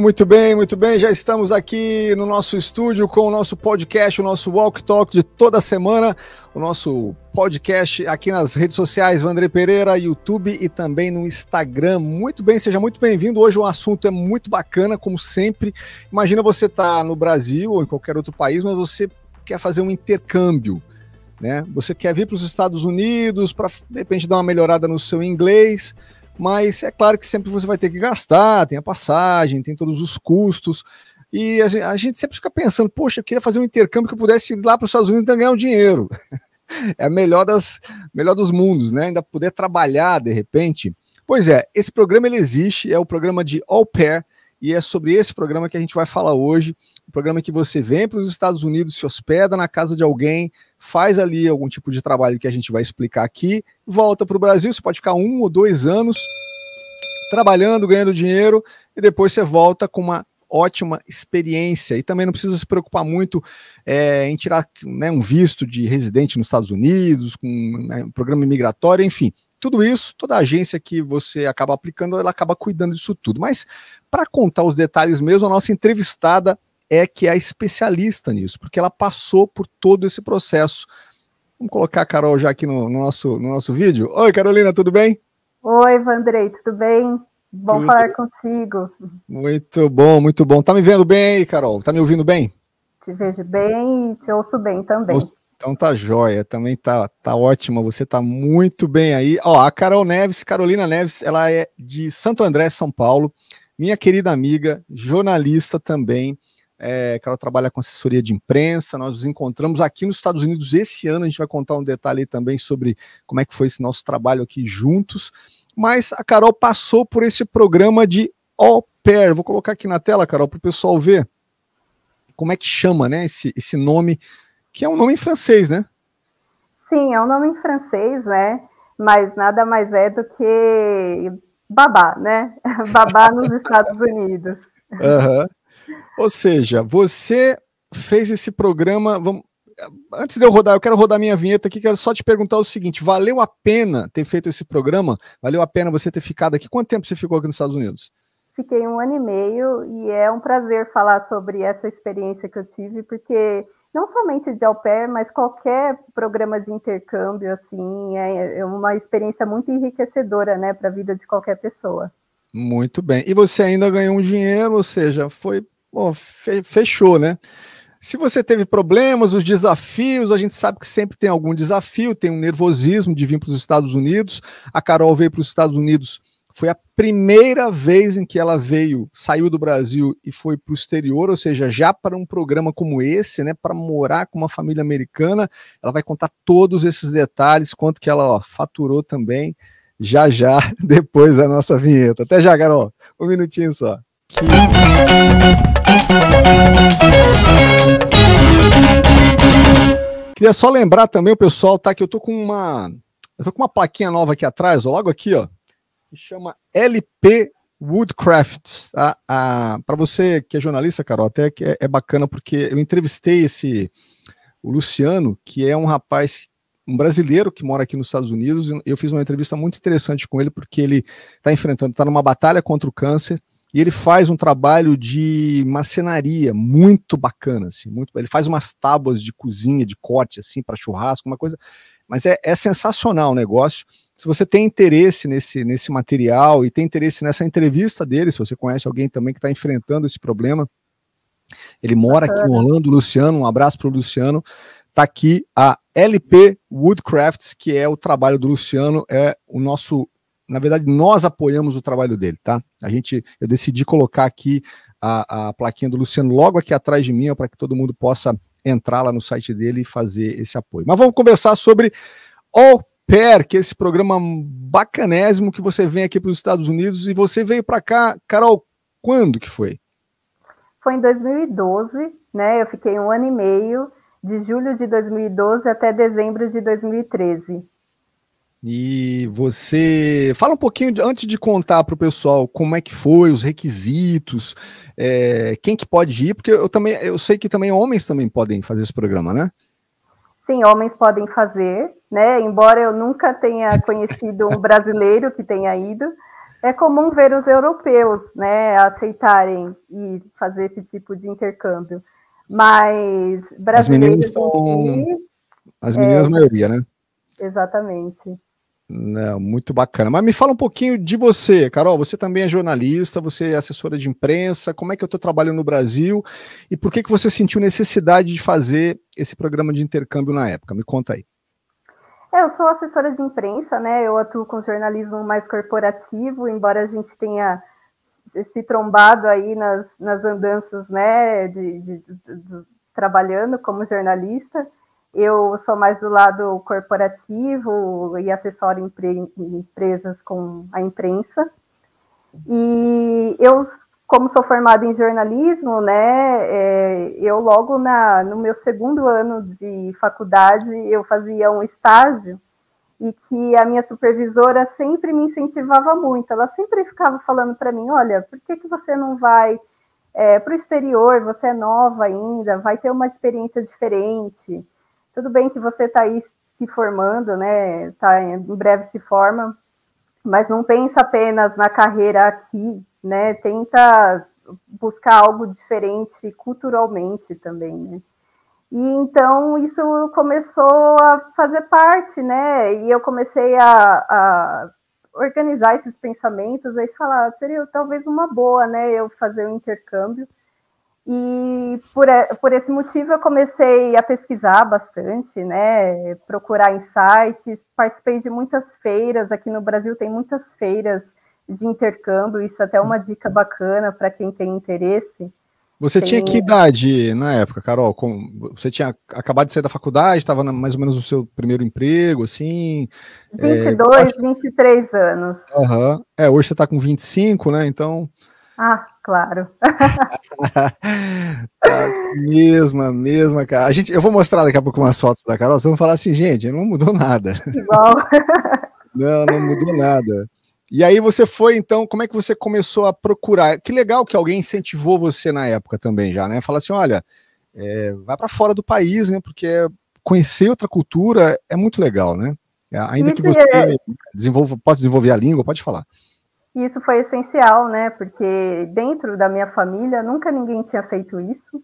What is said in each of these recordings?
muito bem, muito bem. Já estamos aqui no nosso estúdio com o nosso podcast, o nosso Walk Talk de toda semana. O nosso podcast aqui nas redes sociais, Vandré Pereira, YouTube e também no Instagram. Muito bem, seja muito bem-vindo. Hoje o assunto é muito bacana, como sempre. Imagina você estar no Brasil ou em qualquer outro país, mas você quer fazer um intercâmbio, né? Você quer vir para os Estados Unidos para, de repente, dar uma melhorada no seu inglês. Mas é claro que sempre você vai ter que gastar, tem a passagem, tem todos os custos, e a gente sempre fica pensando, poxa, eu queria fazer um intercâmbio que eu pudesse ir lá para os Estados Unidos e ganhar um dinheiro. É a melhor dos mundos, né? Ainda poder trabalhar de repente. Pois é, esse programa ele existe, é o programa de Au Pair, e é sobre esse programa que a gente vai falar hoje, o programa que você vem para os Estados Unidos, se hospeda na casa de alguém, faz ali algum tipo de trabalho que a gente vai explicar aqui, volta para o Brasil, você pode ficar 1 ou 2 anos trabalhando, ganhando dinheiro, e depois você volta com uma ótima experiência. E também não precisa se preocupar muito em tirar, né, um visto de residente nos Estados Unidos, com um programa imigratório, enfim. Tudo isso, toda agência que você acaba aplicando, ela acaba cuidando disso tudo. Mas, para contar os detalhes mesmo, a nossa entrevistada que é a especialista nisso, porque ela passou por todo esse processo. Vamos colocar a Carol já aqui no nosso vídeo. Oi, Carolina, tudo bem? Oi, Vandrei, tudo bem? Bom tudo. Falar contigo. Muito bom, muito bom. Tá me vendo bem aí, Carol? Tá me ouvindo bem? Te vejo bem e te ouço bem também. Então tá jóia, também tá ótima, você tá muito bem aí. Ó, a Carolina Neves, ela é de Santo André, São Paulo, minha querida amiga, jornalista também, que ela trabalha com assessoria de imprensa. Nós nos encontramos aqui nos Estados Unidos esse ano, a gente vai contar um detalhe aí também sobre como é que foi esse nosso trabalho aqui juntos, mas a Carol passou por esse programa de Au Pair. Vou colocar aqui na tela, Carol, para o pessoal ver como é que chama, né, esse nome, que é um nome em francês, né? Sim, é um nome em francês, né? Mas nada mais é do que babá, né? Babá nos Estados Unidos. Uhum. Ou seja, você fez esse programa. Antes de eu rodar, eu quero rodar minha vinheta aqui, quero só te perguntar o seguinte: valeu a pena ter feito esse programa? Valeu a pena você ter ficado aqui? Quanto tempo você ficou aqui nos Estados Unidos? Fiquei 1 ano e meio e é um prazer falar sobre essa experiência que eu tive, porque não somente de au pair, mas qualquer programa de intercâmbio, assim, é uma experiência muito enriquecedora, né, para a vida de qualquer pessoa. Muito bem. E você ainda ganhou um dinheiro, ou seja, fechou, né? Se você teve problemas, os desafios, a gente sabe que sempre tem algum desafio, tem um nervosismo de vir para os Estados Unidos. A Carol veio para os Estados Unidos, foi a primeira vez em que ela saiu do Brasil e foi para o exterior, ou seja, já para um programa como esse, né, para morar com uma família americana. Ela vai contar todos esses detalhes, quanto que ela faturou também, já, depois da nossa vinheta. Até já, Carol. Um minutinho só. Queria só lembrar também o pessoal, tá, que eu tô com uma plaquinha nova aqui atrás, ó, logo aqui, ó, que chama LP Woodcraft. Tá? Para você que é jornalista, Carol, até que é bacana, porque eu entrevistei o Luciano, que é um rapaz, um brasileiro que mora aqui nos Estados Unidos. Eu fiz uma entrevista muito interessante com ele, porque ele está numa batalha contra o câncer, e ele faz um trabalho de marcenaria muito bacana, assim, ele faz umas tábuas de cozinha, de corte, assim, para churrasco, uma coisa, mas é sensacional o negócio. Se você tem interesse nesse material e tem interesse nessa entrevista dele, se você conhece alguém também que está enfrentando esse problema, ele mora aqui em Orlando, Luciano, um abraço para o Luciano. Tá aqui a LP Woodcrafts, que é o trabalho do Luciano, na verdade, nós apoiamos o trabalho dele, tá? Eu decidi colocar aqui a plaquinha do Luciano logo aqui atrás de mim, para que todo mundo possa entrar lá no site dele e fazer esse apoio. Mas vamos conversar sobre Au Pair, que é esse programa bacanésimo que você vem aqui para os Estados Unidos, e você veio para cá, Carol, quando que foi? Foi em 2012, né? Eu fiquei 1 ano e meio, de julho de 2012 até dezembro de 2013. E você fala um pouquinho, antes de contar para o pessoal como é que foi, os requisitos, quem que pode ir, porque eu sei que também homens também podem fazer esse programa, né? Sim, homens podem fazer, né? Embora eu nunca tenha conhecido um brasileiro que tenha ido, É comum ver os europeus, né, aceitarem e fazer esse tipo de intercâmbio, mas As meninas brasileiros são... em si, As meninas, maioria, né? exatamente. Não, muito bacana. Mas me fala um pouquinho de você, Carol. Você também é jornalista, você é assessora de imprensa. Como é que é o teu trabalho no Brasil? E por que que você sentiu necessidade de fazer esse programa de intercâmbio na época? Me conta aí. Eu sou assessora de imprensa, né? Eu atuo com jornalismo mais corporativo, embora a gente tenha se trombado aí nas andanças, né, trabalhando como jornalista. Eu sou mais do lado corporativo e assessoro empresas com a imprensa. E eu, como sou formada em jornalismo, né, eu logo no meu segundo ano de faculdade, eu fazia um estágio e que a minha supervisora sempre me incentivava muito. Ela sempre ficava falando para mim, olha, por que você não vai para o exterior? Você é nova ainda, vai ter uma experiência diferente. Tudo bem que você está aí se formando, né? Em breve se forma, mas não pensa apenas na carreira aqui, né? Tenta buscar algo diferente culturalmente também, né? E então isso começou a fazer parte, né? E eu comecei a organizar esses pensamentos e falar, seria talvez uma boa, né? Eu fazer um intercâmbio. E por esse motivo eu comecei a pesquisar bastante, né? Procurar em sites, participei de muitas feiras. Aqui no Brasil tem muitas feiras de intercâmbio, isso até é uma dica bacana para quem tem interesse. Você tinha que idade na época, Carol? Você tinha acabado de sair da faculdade, estava mais ou menos no seu primeiro emprego, assim? 22, 23 anos. Uhum. Hoje você está com 25, né? Então... Ah, claro. Tá, mesma, cara. Eu vou mostrar daqui a pouco umas fotos da Carol, vocês vão falar assim, gente, não mudou nada. Igual. Não mudou nada. E aí você foi, então, como é que você começou a procurar? Que legal que alguém incentivou você na época também já, né? Fala assim, olha, vai para fora do país, né? Porque conhecer outra cultura é muito legal, né? Ainda que você possa desenvolver a língua, pode falar. Isso foi essencial, né? Porque dentro da minha família nunca ninguém tinha feito isso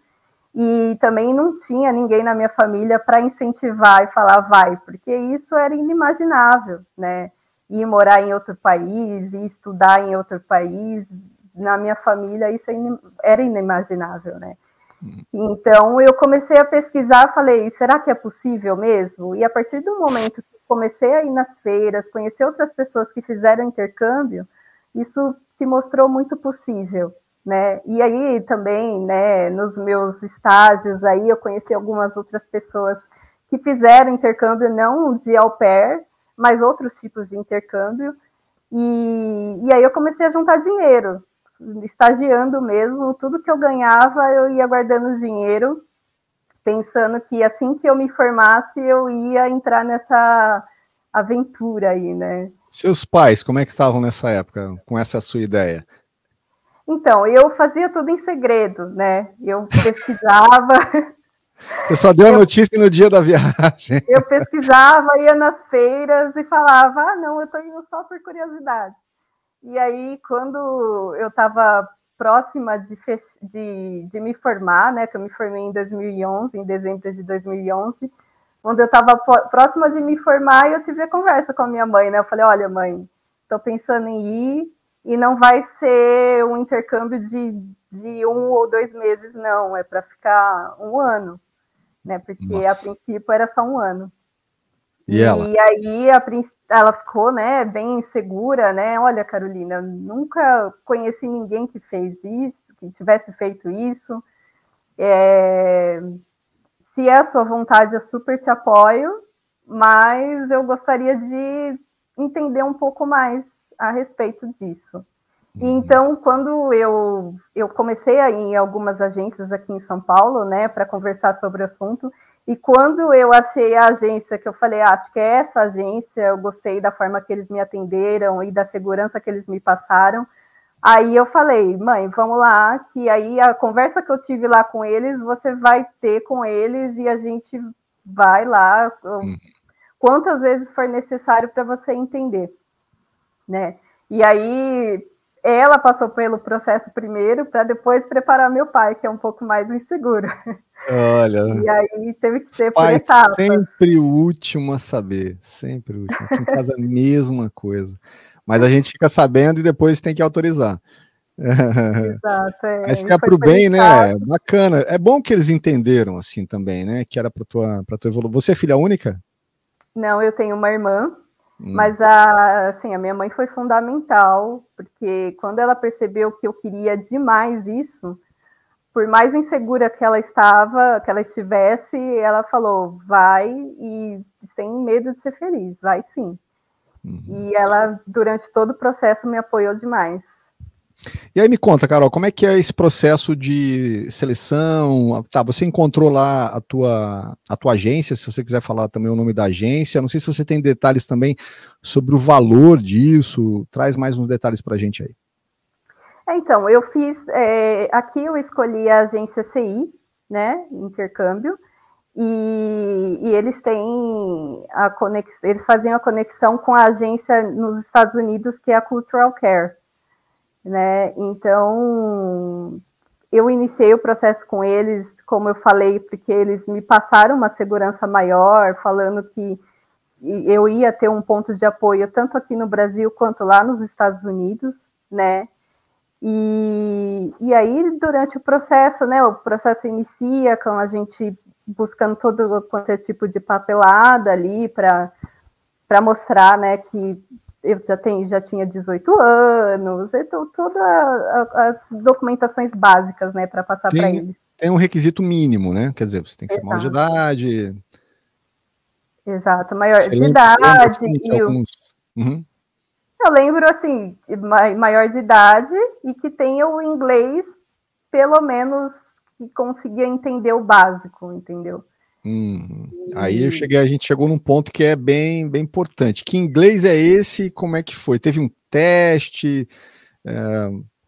e também não tinha ninguém na minha família para incentivar e falar vai, porque isso era inimaginável, né? Ir morar em outro país, ir estudar em outro país, na minha família isso era inimaginável, né? Então eu comecei a pesquisar, falei, será que é possível mesmo? E a partir do momento que comecei a ir nas feiras, conhecer outras pessoas que fizeram intercâmbio, isso se mostrou muito possível, né? E aí também, né, nos meus estágios aí eu conheci algumas outras pessoas que fizeram intercâmbio não de au pair, mas outros tipos de intercâmbio. E aí eu comecei a juntar dinheiro, estagiando mesmo, tudo que eu ganhava eu ia guardando dinheiro, pensando que assim que eu me formasse eu ia entrar nessa aventura aí, né? Seus pais, como é que estavam nessa época, com essa sua ideia? Então, eu fazia tudo em segredo, né? Eu pesquisava. Você só deu a notícia no dia da viagem. Eu pesquisava, ia nas feiras e falava, não, eu tô indo só por curiosidade. E aí, quando eu estava próxima de me formar, né? Que eu me formei em 2011, em dezembro de 2011, quando eu estava próxima de me formar, eu tive a conversa com a minha mãe, né? Eu falei, olha, mãe, estou pensando em ir e não vai ser um intercâmbio de 1 ou 2 meses, não. É para ficar 1 ano, né? Porque a princípio era só 1 ano. E ela? Aí ela ficou, né, bem insegura, né? Olha, Carolina, nunca conheci ninguém que fez isso, que tivesse feito isso. Se é a sua vontade, eu super te apoio, mas eu gostaria de entender um pouco mais a respeito disso. Então, quando eu comecei a ir em algumas agências aqui em São Paulo, né, para conversar sobre o assunto, e quando eu achei a agência que eu falei, acho que é essa agência, eu gostei da forma que eles me atenderam e da segurança que eles me passaram, aí eu falei, mãe, vamos lá, que aí a conversa que eu tive lá com eles, você vai ter com eles e a gente vai lá, quantas vezes for necessário para você entender, né? E aí ela passou pelo processo primeiro para depois preparar meu pai, que é um pouco mais inseguro. Olha. E aí teve que ser por Pai etapas. sempre o último a saber, sempre o último. Aqui em casa a mesma coisa. Mas a gente fica sabendo e depois tem que autorizar. Exato, Mas se e é foi pro por bem, né? etapas. Bacana. É bom que eles entenderam assim também, né? Que era para tua evolução. Você é filha única? Não, eu tenho uma irmã, mas assim, a minha mãe foi fundamental, porque quando ela percebeu que eu queria demais isso, por mais insegura que ela estivesse, ela falou, vai e sem medo de ser feliz, vai sim. E ela, durante todo o processo, me apoiou demais. E aí me conta, Carol, como é que é esse processo de seleção? Tá, você encontrou lá a tua agência, se você quiser falar também o nome da agência. Não sei se você tem detalhes também sobre o valor disso. Traz mais uns detalhes pra gente aí. Então, eu fiz, aqui eu escolhi a agência CI, né, intercâmbio, e eles têm eles faziam a conexão com a agência nos Estados Unidos, que é a Cultural Care, né, então eu iniciei o processo com eles, como eu falei, porque eles me passaram uma segurança maior, falando que eu ia ter um ponto de apoio tanto aqui no Brasil quanto lá nos Estados Unidos, né, e aí, durante o processo, né, o processo inicia com a gente buscando todo quanto é tipo de papelada ali para mostrar, né, que eu já tinha 18 anos, então todas as documentações básicas, né, para passar para eles. Tem um requisito mínimo, né? Quer dizer, você tem que ser maior de idade. Exato, maior Você de lembra idade assim, de e alguns. Uhum. eu lembro assim, maior de idade e que tenha o inglês, pelo menos que conseguia entender o básico, entendeu? Aí a gente chegou num ponto que é bem, bem importante. Que inglês é esse? Como é que foi? Teve um teste?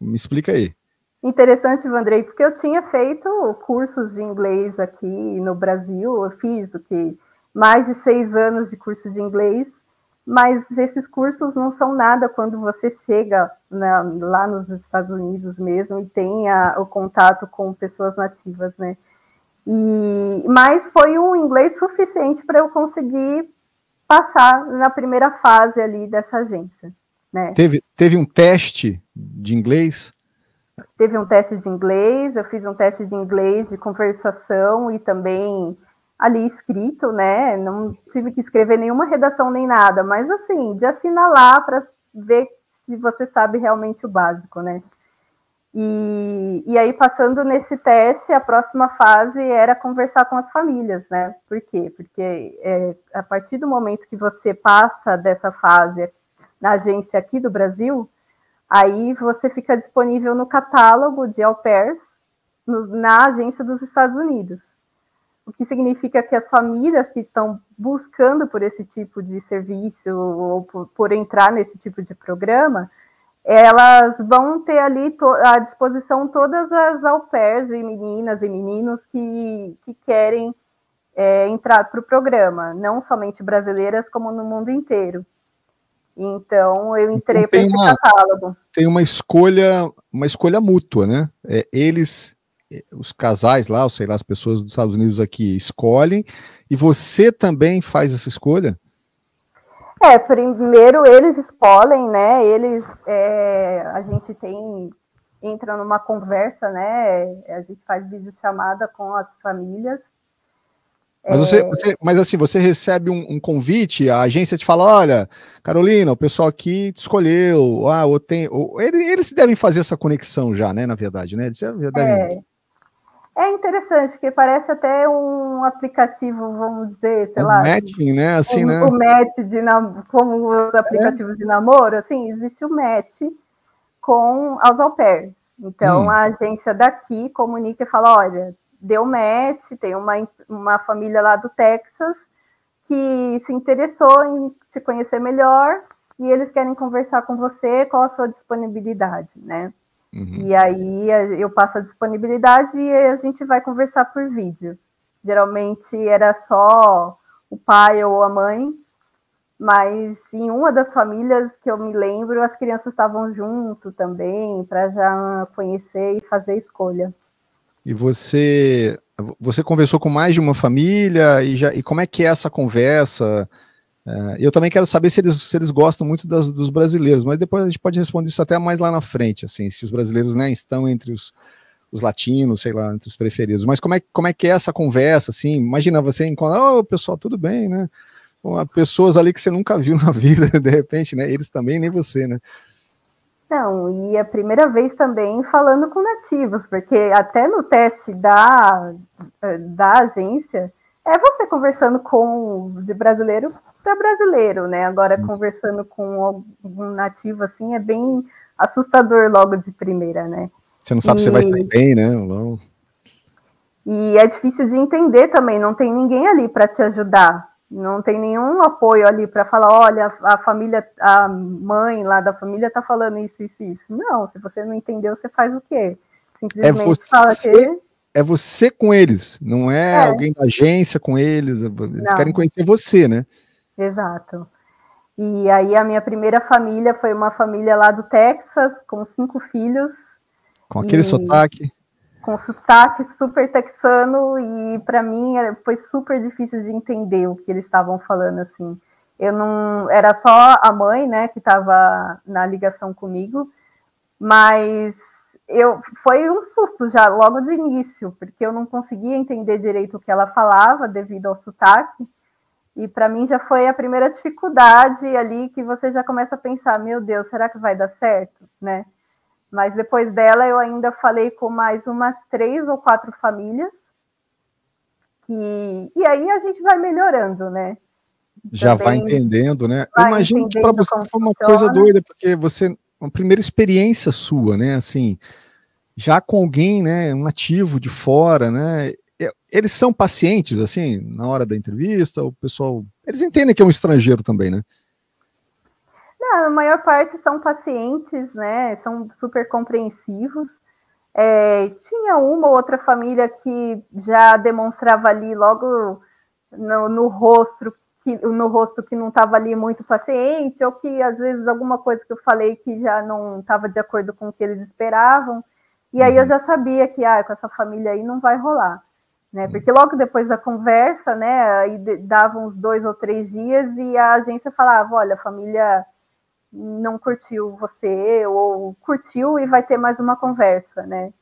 Me explica aí. Interessante, Vandrei, porque eu tinha feito cursos de inglês aqui no Brasil, eu fiz mais de 6 anos de curso de inglês, mas esses cursos não são nada quando você chega lá nos Estados Unidos mesmo e tem o contato com pessoas nativas, né? Mas foi um inglês suficiente para eu conseguir passar na primeira fase ali dessa agência, né? Teve um teste de inglês? Teve um teste de inglês, eu fiz um teste de inglês de conversação e também ali escrito, né? Não tive que escrever nenhuma redação nem nada, mas assim, de assinalar para ver se você sabe realmente o básico, né? E aí, passando nesse teste, a próxima fase era conversar com as famílias, né? Por quê? Porque a partir do momento que você passa dessa fase na agência aqui do Brasil, aí você fica disponível no catálogo de au pairs na agência dos Estados Unidos. O que significa que as famílias que estão buscando por esse tipo de serviço ou por entrar nesse tipo de programa, elas vão ter ali à disposição todas as au pairs e meninas e meninos que querem entrar para o programa, não somente brasileiras, como no mundo inteiro. Então, eu entrei para esse catálogo. Tem uma escolha mútua, né? Os casais lá, ou sei lá, as pessoas dos Estados Unidos aqui escolhem, e você também faz essa escolha? Primeiro eles escolhem, né? A gente entra numa conversa, né? A gente faz videochamada com as famílias. Mas assim, você recebe um convite, a agência te fala, olha, Carolina, o pessoal aqui te escolheu, eles devem fazer essa conexão já, né, na verdade, né? Eles já devem... É interessante, porque parece até um aplicativo, vamos dizer, sei lá. Matching, né? Assim, né? O match como os aplicativos de namoro, assim, existe o match com as au pairs. Então, a agência daqui comunica e fala, olha, deu match, tem uma família lá do Texas que se interessou em te conhecer melhor e eles querem conversar com você, qual a sua disponibilidade, né? E aí eu passo a disponibilidade e a gente vai conversar por vídeo. Geralmente era só o pai ou a mãe, mas em uma das famílias que eu me lembro, as crianças estavam junto também, para já conhecer e fazer escolha. E você conversou com mais de uma família, e como é que é essa conversa? Eu também quero saber se eles gostam muito dos brasileiros, mas depois a gente pode responder isso até mais lá na frente, assim, se os brasileiros, né, estão entre os latinos, sei lá, entre os preferidos. Mas como é que é essa conversa, assim? Imagina você encontrar, pessoal, tudo bem, né? Pessoas ali que você nunca viu na vida, de repente, né? Eles também, nem você, né? Não, e a primeira vez também falando com nativos, porque até no teste da agência, é você conversando de brasileiro para brasileiro, né? Agora, conversando com um nativo, assim, é bem assustador logo de primeira, né? Você não sabe se vai sair bem, né? Não. E é difícil de entender também, não tem ninguém ali para te ajudar, não tem nenhum apoio ali para falar, olha, a família, a mãe lá da família tá falando isso, isso, isso. Não, se você não entendeu, você faz o quê? Simplesmente fala que... É você com eles, não é alguém da agência com eles, eles querem conhecer você, né? Exato. E aí a minha primeira família foi uma família lá do Texas, com 5 filhos. Com aquele sotaque. Com sotaque super texano, e para mim foi super difícil de entender o que eles estavam falando, assim. Eu não... Era só a mãe, né, que estava na ligação comigo, mas foi um susto já logo de início, porque eu não conseguia entender direito o que ela falava devido ao sotaque, e para mim já foi a primeira dificuldade ali, que você já começa a pensar, meu Deus, será que vai dar certo, né? Mas depois dela eu ainda falei com mais umas 3 ou 4 famílias, e aí a gente vai melhorando, né? Já vai entendendo, né? Eu imagino que para você foi uma coisa doida, porque uma primeira experiência sua, né? Assim, já com alguém, né? Um nativo de fora, né? Eles são pacientes, assim, na hora da entrevista, o pessoal... Eles entendem que é um estrangeiro também, né? Não, a maior parte são pacientes, né? São super compreensivos. Tinha uma ou outra família que já demonstrava ali logo no rosto que não estava ali muito paciente, ou que às vezes alguma coisa que eu falei que já não estava de acordo com o que eles esperavam. E aí eu já sabia que com essa família aí não vai rolar, né? Porque logo depois da conversa, né, aí davam uns 2 ou 3 dias e a agência falava, olha, a família não curtiu você, ou curtiu e vai ter mais uma conversa, né?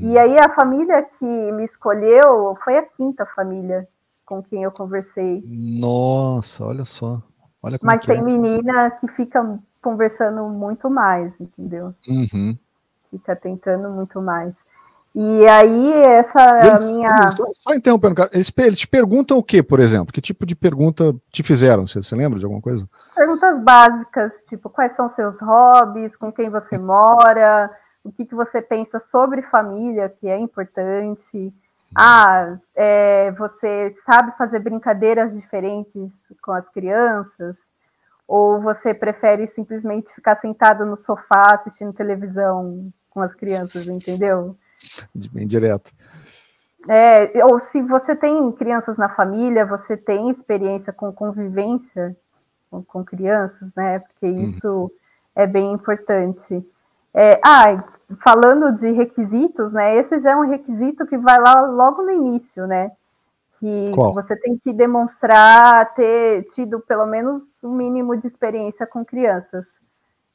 E aí a família que me escolheu foi a 5ª família com quem eu conversei. Nossa, olha só. Olha como Mas tem menina que fica conversando muito mais, entendeu? Fica tentando muito mais. E aí, Só interrompendo, cara, eles te perguntam o que, por exemplo? Que tipo de pergunta te fizeram? Você lembra de alguma coisa? Perguntas básicas, tipo, quais são seus hobbies, com quem você mora, o que você pensa sobre família, que é importante. Você sabe fazer brincadeiras diferentes com as crianças? Ou você prefere simplesmente ficar sentado no sofá assistindo televisão com as crianças, entendeu? Bem direto. Ou se você tem crianças na família, você tem experiência com convivência com crianças, né? Porque isso é bem importante. Falando de requisitos, né? Esse já é um requisito que vai lá logo no início, né? Que Qual? você tem que demonstrar ter tido pelo menos um mínimo de experiência com crianças.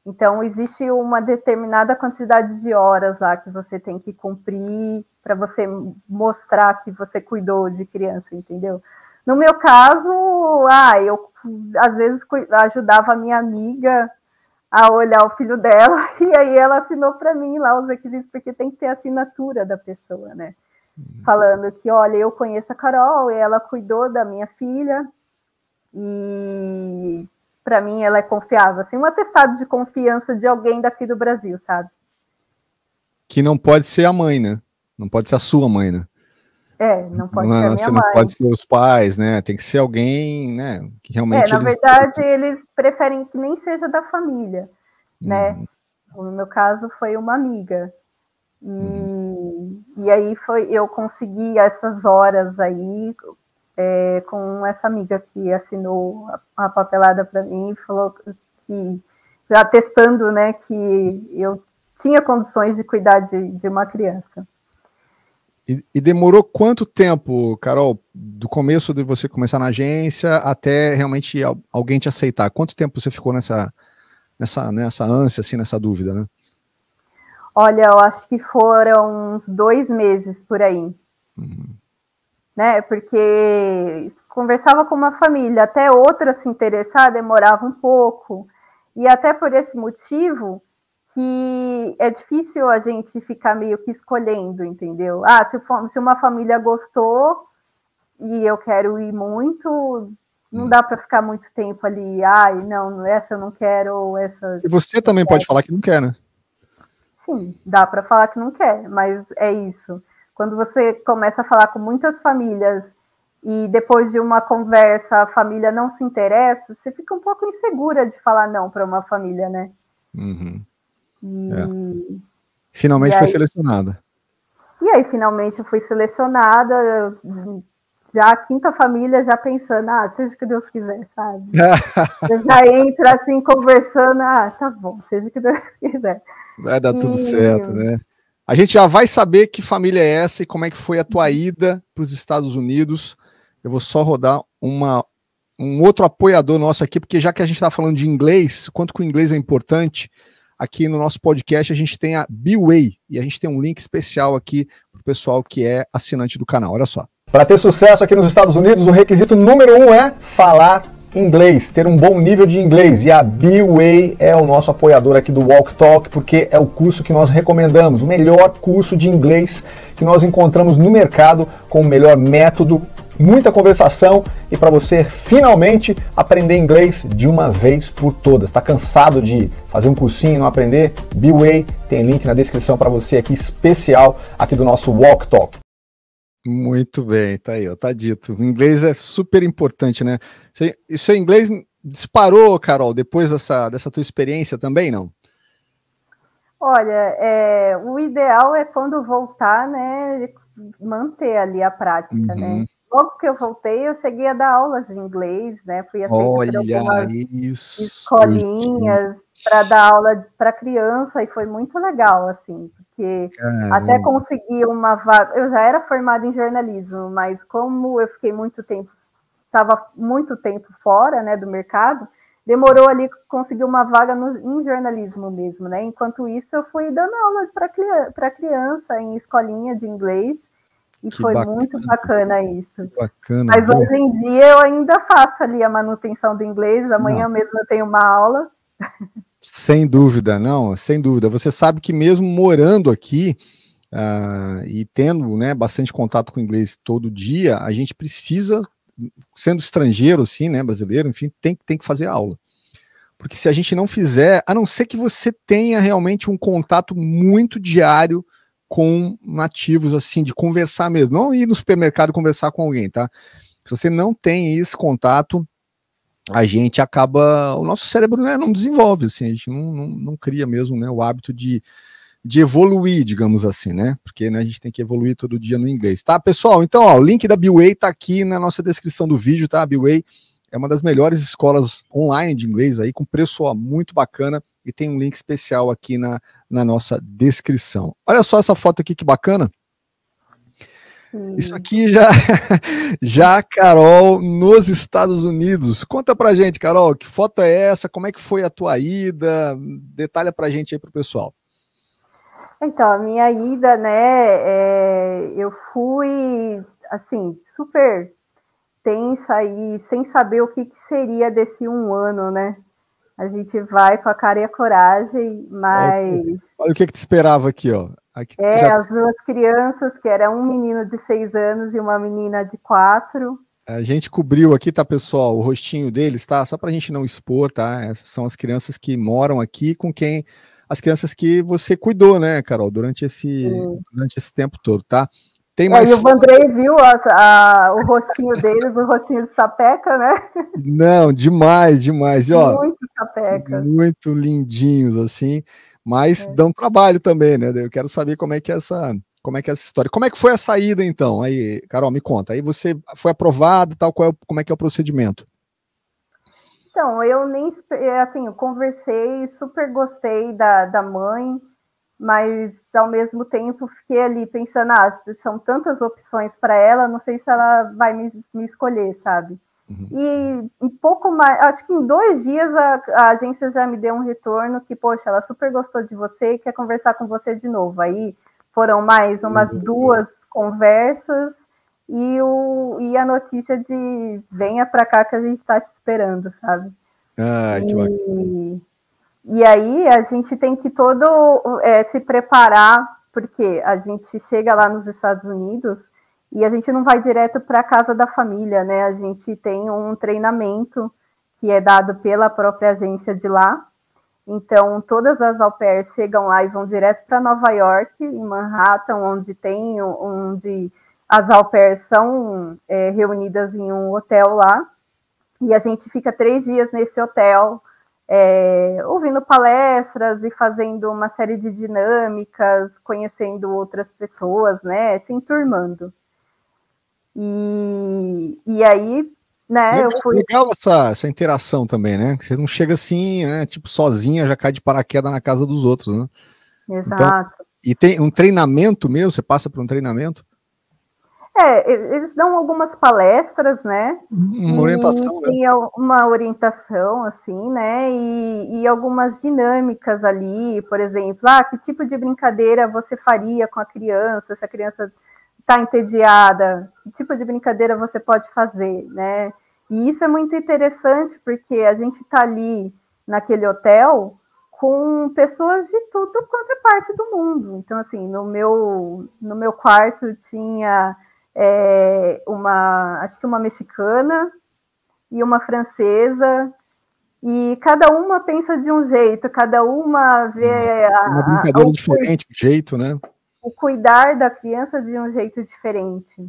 Então, existe uma determinada quantidade de horas lá que você tem que cumprir para você mostrar que você cuidou de criança, entendeu? No meu caso, eu às vezes ajudava a minha amiga a olhar o filho dela, e aí ela assinou para mim lá os requisitos, porque tem que ter a assinatura da pessoa, né? Falando que, olha, eu conheço a Carol, e ela cuidou da minha filha, e para mim ela é confiável. Assim, um atestado de confiança de alguém daqui do Brasil, sabe? Que não pode ser a mãe, né? Não pode ser a sua mãe, né? Não pode ser a minha você mãe. Não pode ser os pais, né? Tem que ser alguém, né? Que realmente na verdade, eles preferem que nem seja da família, né? No meu caso, foi uma amiga. E aí eu consegui essas horas aí, com essa amiga que assinou a papelada para mim, falou que, já testando, né, que eu tinha condições de cuidar de uma criança. E demorou quanto tempo, Carol, do começo de você começar na agência até realmente alguém te aceitar? Quanto tempo você ficou nessa ânsia, assim, nessa dúvida, né? Olha, eu acho que foram uns 2 meses por aí. Né? Porque conversava com uma família, até outra se interessar demorava um pouco. E até por esse motivo que é difícil a gente ficar meio que escolhendo, entendeu? Se uma família gostou e eu quero ir muito, não dá para ficar muito tempo ali. Não, essa eu não quero, essa... E você também pode falar que não quer, né? Sim, dá para falar que não quer, mas é isso. Quando você começa a falar com muitas famílias e depois de uma conversa a família não se interessa, você fica um pouco insegura de falar não para uma família, né? Finalmente foi selecionada. E aí, finalmente, eu fui selecionada, já a 5ª família, já pensando, seja o que Deus quiser, sabe? Você já entra assim, conversando, tá bom, seja o que Deus quiser. Vai dar tudo certo, né? A gente já vai saber que família é essa e como é que foi a tua ida para os Estados Unidos. Eu vou só rodar um outro apoiador nosso aqui, porque já que a gente está falando de inglês, quanto que o inglês é importante, aqui no nosso podcast a gente tem a B-Way, e a gente tem um link especial aqui para o pessoal que é assinante do canal. Olha só. Para ter sucesso aqui nos Estados Unidos, o requisito número 1 é falar inglês, ter um bom nível de inglês, e a B-Way é o nosso apoiador aqui do Walk Talk, porque é o curso que nós recomendamos, o melhor curso de inglês que nós encontramos no mercado, com o melhor método, muita conversação e para você finalmente aprender inglês de uma vez por todas. Está cansado de fazer um cursinho e não aprender? B-Way tem link na descrição para você aqui, especial aqui do nosso Walk Talk. Muito bem, tá aí, ó, tá dito. O inglês é super importante, né? Isso em inglês disparou, Carol, depois dessa tua experiência também, não? Olha, o ideal é quando voltar, né, manter ali a prática, né? Logo que eu voltei, eu cheguei a dar aulas de inglês, né? Fui aceita por algumas escolinhas para dar aula para criança e foi muito legal, assim, porque até consegui uma vaga. Eu já era formada em jornalismo, mas como eu fiquei estava muito tempo fora, né, do mercado, demorou ali conseguir uma vaga em jornalismo mesmo, né? Enquanto isso, eu fui dando aula para criança em escolinha de inglês. E que foi bacana, muito bacana isso. Bacana, mas bom. Hoje em dia eu ainda faço ali a manutenção do inglês, amanhã mesmo eu tenho uma aula. Sem dúvida, não, sem dúvida. Você sabe que mesmo morando aqui e tendo, né, bastante contato com o inglês todo dia, a gente precisa, sendo estrangeiro assim, né, brasileiro, enfim, tem que fazer aula. Porque se a gente não fizer, a não ser que você tenha realmente um contato muito diário com nativos, assim, de conversar mesmo, não ir no supermercado conversar com alguém, tá? Se você não tem esse contato, a gente acaba, o nosso cérebro, né, não desenvolve, assim, a gente não cria mesmo, né, o hábito de evoluir, digamos assim, né, porque, né, a gente tem que evoluir todo dia no inglês, tá, pessoal? Então, ó, o link da B-Way tá aqui na nossa descrição do vídeo, tá? A B-Way é uma das melhores escolas online de inglês aí, com preço muito bacana, e tem um link especial aqui na nossa descrição. Olha só essa foto aqui, que bacana. Isso aqui já Carol, nos Estados Unidos. Conta pra gente, Carol, que foto é essa? Como é que foi a tua ida? Detalha pra gente aí pro pessoal. Então, a minha ida, né, eu fui, assim, super tensa e sem saber o que seria desse 1 ano, né? A gente vai com a cara e a coragem, mas... Olha o que te esperava aqui, ó. Aqui as 2 crianças, que era um menino de 6 anos e uma menina de 4. A gente cobriu aqui, tá, pessoal, o rostinho deles, tá? Só pra gente não expor, tá? Essas são as crianças que moram aqui com quem... As crianças que você cuidou, né, Carol, durante esse tempo todo, tá? Tem mais... E o Vandrei viu o rostinho deles, o rostinho de sapeca, né? Não, demais. E, ó, muito sapeca. Muito lindinhos, assim, mas dão trabalho também, né? Eu quero saber como é que é Como é que é essa história? Como é que foi a saída, então? Aí, Carol, me conta. Aí você foi aprovado, tal, como é que é o procedimento? Então, eu nem, assim, eu conversei, super gostei da mãe, mas ao mesmo tempo fiquei ali pensando, são tantas opções para ela, não sei se ela vai me escolher, sabe? Uhum. E um pouco mais, acho que em 2 dias a agência já me deu um retorno que, poxa, ela super gostou de você e quer conversar com você de novo. Aí foram mais umas 2 conversas e a notícia de venha para cá que a gente está te esperando, sabe? Que bacana. E aí a gente tem que se preparar, porque a gente chega lá nos Estados Unidos e a gente não vai direto para a casa da família, né? A gente tem um treinamento que é dado pela própria agência de lá. Então, todas as au pairs chegam lá e vão direto para Nova York, em Manhattan, onde as au pairs são reunidas em um hotel lá. E a gente fica 3 dias nesse hotel, ouvindo palestras e fazendo uma série de dinâmicas, conhecendo outras pessoas, né, se enturmando. E aí, né, Legal, eu fui... legal essa interação também, né? Você não chega assim, né, tipo, sozinha, já cai de paraquedas na casa dos outros, né? Então, Exato. e tem um treinamento mesmo, você passa por um treinamento? Eles dão algumas palestras, né? Uma E orientação, né? tem uma orientação, assim, né? E algumas dinâmicas ali, por exemplo, que tipo de brincadeira você faria com a criança, se a criança está entediada, que tipo de brincadeira você pode fazer, né? E isso é muito interessante, porque a gente está ali naquele hotel com pessoas de tudo quanto é parte do mundo. Então, assim, no meu quarto tinha acho que uma mexicana e uma francesa, e cada uma pensa de um jeito, cada uma vê Uma brincadeira diferente, o jeito, né? o cuidar da criança de um jeito diferente.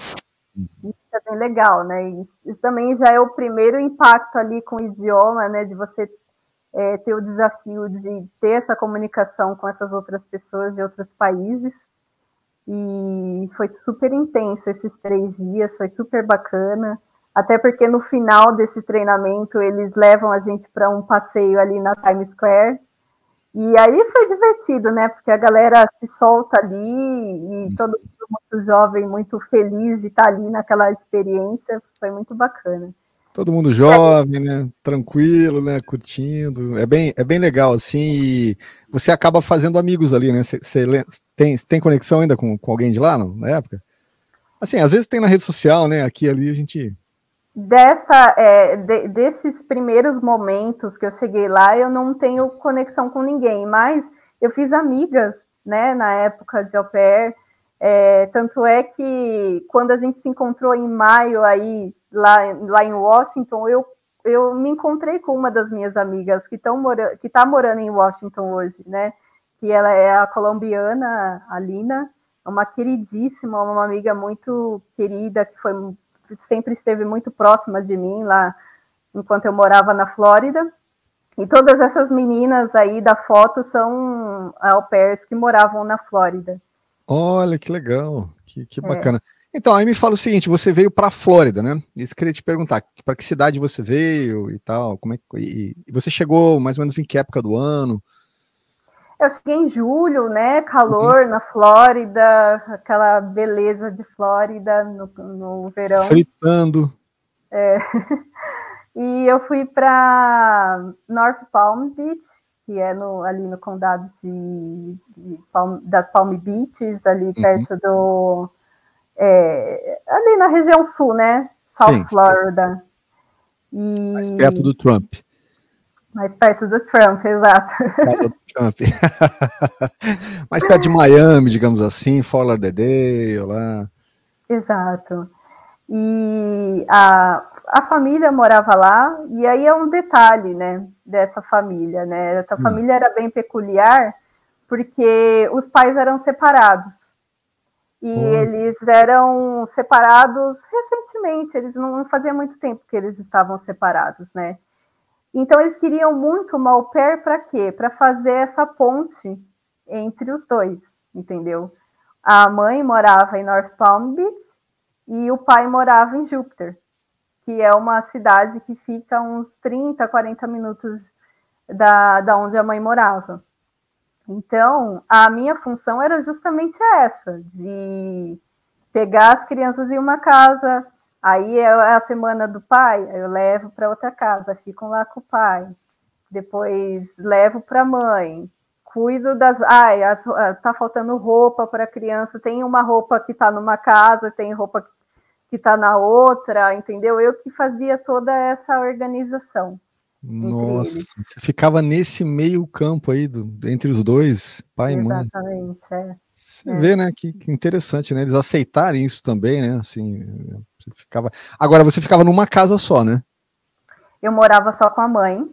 Isso é bem legal, né? E isso também já é o primeiro impacto ali com o idioma, né? De você ter o desafio de ter essa comunicação com essas outras pessoas de outros países. E foi super intenso esses 3 dias, foi super bacana. Até porque no final desse treinamento eles levam a gente para um passeio ali na Times Square. E aí foi divertido, né? Porque a galera se solta ali e todo mundo muito jovem, muito feliz de estar ali naquela experiência. Foi muito bacana. Todo mundo jovem, né? Tranquilo, né? Curtindo. É bem legal, assim. E você acaba fazendo amigos ali, né? Você tem conexão ainda com alguém de lá, não, na época? Assim, às vezes tem na rede social, né? Aqui ali a gente. Desses primeiros momentos que eu cheguei lá, eu não tenho conexão com ninguém, mas eu fiz amigas, né, na época de au pair. Tanto é que quando a gente se encontrou em maio aí, lá em Washington, eu me encontrei com uma das minhas amigas que está morando em Washington hoje, né? Que ela é a colombiana, a Lina, uma queridíssima, uma amiga muito querida, que sempre esteve muito próxima de mim lá enquanto eu morava na Flórida. E todas essas meninas aí da foto são au pairs que moravam na Flórida. Olha que legal, que bacana. Então, aí me fala o seguinte: você veio para a Flórida, né? Isso que eu queria te perguntar, para que cidade você veio e tal, como é que e você chegou mais ou menos em que época do ano? Eu cheguei em julho, né? Calor na Flórida, aquela beleza de Flórida no verão. Fritando. E eu fui para North Palm Beach, que é ali no condado das Palm Beaches, ali perto do... ali na região sul, né? South Florida. Mais perto do Trump. Mais perto do Trump, exato. Casa do Trump. Mais perto de Miami, digamos assim, Fort Lauderdale, lá. Exato. E a família morava lá, e aí é um detalhe, né, dessa família, né? Essa família era bem peculiar, porque os pais eram separados. E eles eram separados recentemente, eles não fazia muito tempo que eles estavam separados, né? Então eles queriam muito uma au pair para quê? Para fazer essa ponte entre os dois, entendeu? A mãe morava em North Palm Beach e o pai morava em Júpiter, que é uma cidade que fica uns 30, 40 minutos da onde a mãe morava. Então, a minha função era justamente essa, de pegar as crianças em uma casa, aí é a semana do pai, eu levo para outra casa, ficam lá com o pai, depois levo para a mãe, cuido das... tá faltando roupa para a criança, tem uma roupa que está numa casa, tem roupa que está na outra, entendeu? Eu que fazia toda essa organização. Nossa, você ficava nesse meio campo aí, entre os dois, pai e mãe. Exatamente, Você vê, né, que interessante, né, eles aceitarem isso também, né, assim, você ficava... Agora, você ficava numa casa só, né? Eu morava só com a mãe,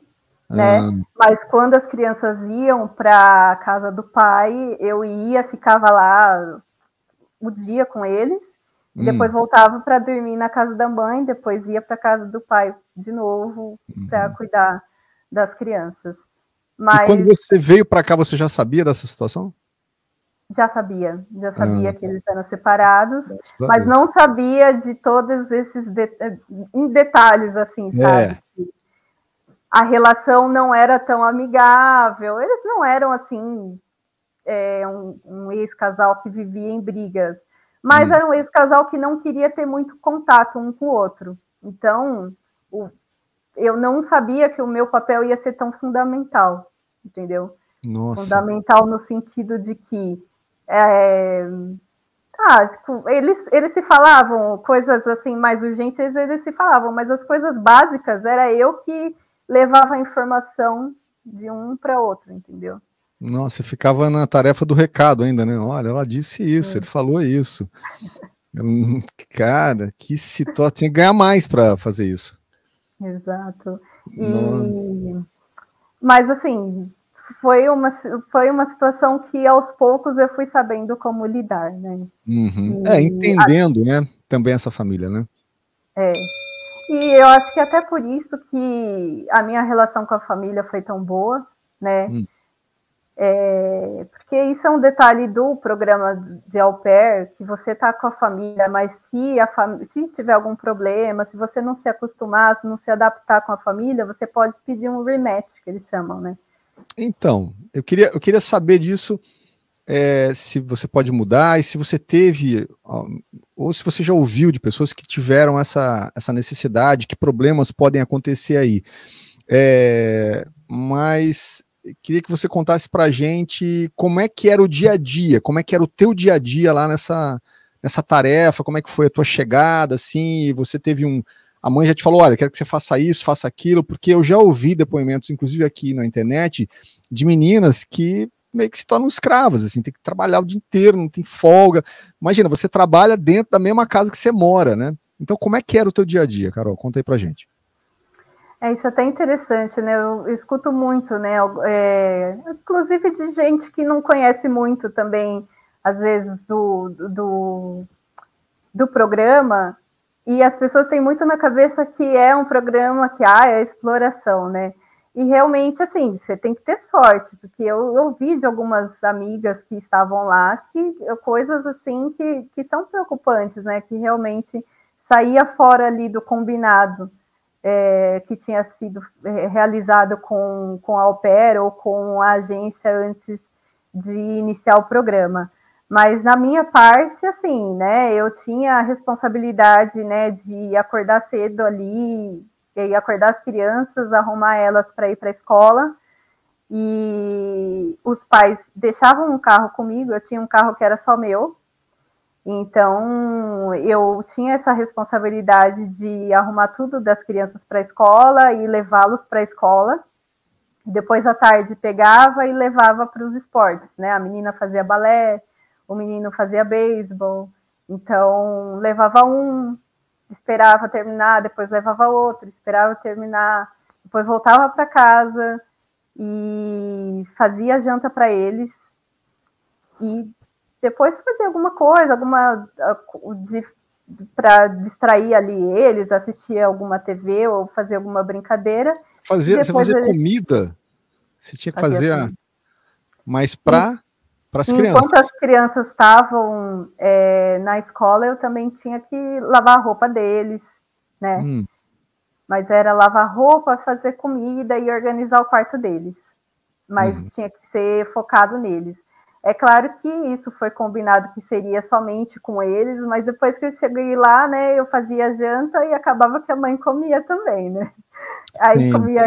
né, mas quando as crianças iam para a casa do pai, eu ficava lá o dia com eles, e depois voltava para dormir na casa da mãe, depois ia para a casa do pai de novo para cuidar das crianças. Mas... E quando você veio para cá, você já sabia dessa situação? Já sabia que eles eram separados, mas não sabia de todos esses em detalhes, assim, sabe? A relação não era tão amigável, eles não eram, assim, um ex-casal que vivia em brigas, mas era um ex-casal que não queria ter muito contato um com o outro. Então, eu não sabia que o meu papel ia ser tão fundamental, entendeu? Nossa. Fundamental no sentido de que eles se falavam, coisas assim mais urgentes, eles se falavam, mas as coisas básicas era eu que levava a informação de um para outro, entendeu? Nossa, ficava na tarefa do recado ainda, né? Olha, ela disse isso, ele falou isso. Cara, que situação, tinha que ganhar mais para fazer isso. Exato. Mas assim, foi uma situação que aos poucos eu fui sabendo como lidar, né? Entendendo, né? Também essa família, né? E eu acho que até por isso que a minha relação com a família foi tão boa, né? Porque isso é um detalhe do programa de au pair, que você tá com a família, mas se tiver algum problema, se você não se acostumar, se não se adaptar com a família, você pode pedir um rematch, que eles chamam, né? Então, eu queria saber disso, se você pode mudar, e se você teve, ou se você já ouviu de pessoas que tiveram essa necessidade, que problemas podem acontecer aí. Mas queria que você contasse pra gente como é que era o dia a dia, como é que era o teu dia a dia lá nessa tarefa, como é que foi a tua chegada, assim, você teve a mãe já te falou, olha, quero que você faça isso, faça aquilo, porque eu já ouvi depoimentos, inclusive aqui na internet, de meninas que meio que se tornam escravas, assim, tem que trabalhar o dia inteiro, não tem folga. Imagina, você trabalha dentro da mesma casa que você mora, né? Então, como é que era o teu dia a dia, Carol? Conta aí pra gente. Isso é até interessante, né? Eu escuto muito, né? Inclusive de gente que não conhece muito também, às vezes, do programa, e as pessoas têm muito na cabeça que é um programa que é exploração, né? E realmente, assim, você tem que ter sorte, porque eu ouvi de algumas amigas que estavam lá coisas assim que são preocupantes, né? Que realmente saía fora ali do combinado. Que tinha sido realizado com a au pair ou com a agência antes de iniciar o programa. Mas na minha parte, assim, né, eu tinha a responsabilidade, né, de acordar cedo ali, e acordar as crianças, arrumar elas para ir para a escola, e os pais deixavam um carro comigo, eu tinha um carro que era só meu, então, eu tinha essa responsabilidade de arrumar tudo das crianças para a escola e levá-los para a escola. Depois, à tarde, pegava e levava para os esportes, né? A menina fazia balé, o menino fazia beisebol. Então, levava um, esperava terminar, depois levava outro, esperava terminar, depois voltava para casa e fazia janta para eles. E depois fazer alguma coisa, para distrair ali eles, assistir alguma TV ou fazer alguma brincadeira. Você fazia comida? Você tinha que fazer mas para Para as crianças. Enquanto as crianças estavam na escola, eu também tinha que lavar a roupa deles, né? Mas era lavar roupa, fazer comida e organizar o quarto deles. Mas tinha que ser focado neles. É claro que isso foi combinado que seria somente com eles, mas depois que eu cheguei lá, né, eu fazia janta e acabava que a mãe comia também, né? Aí comia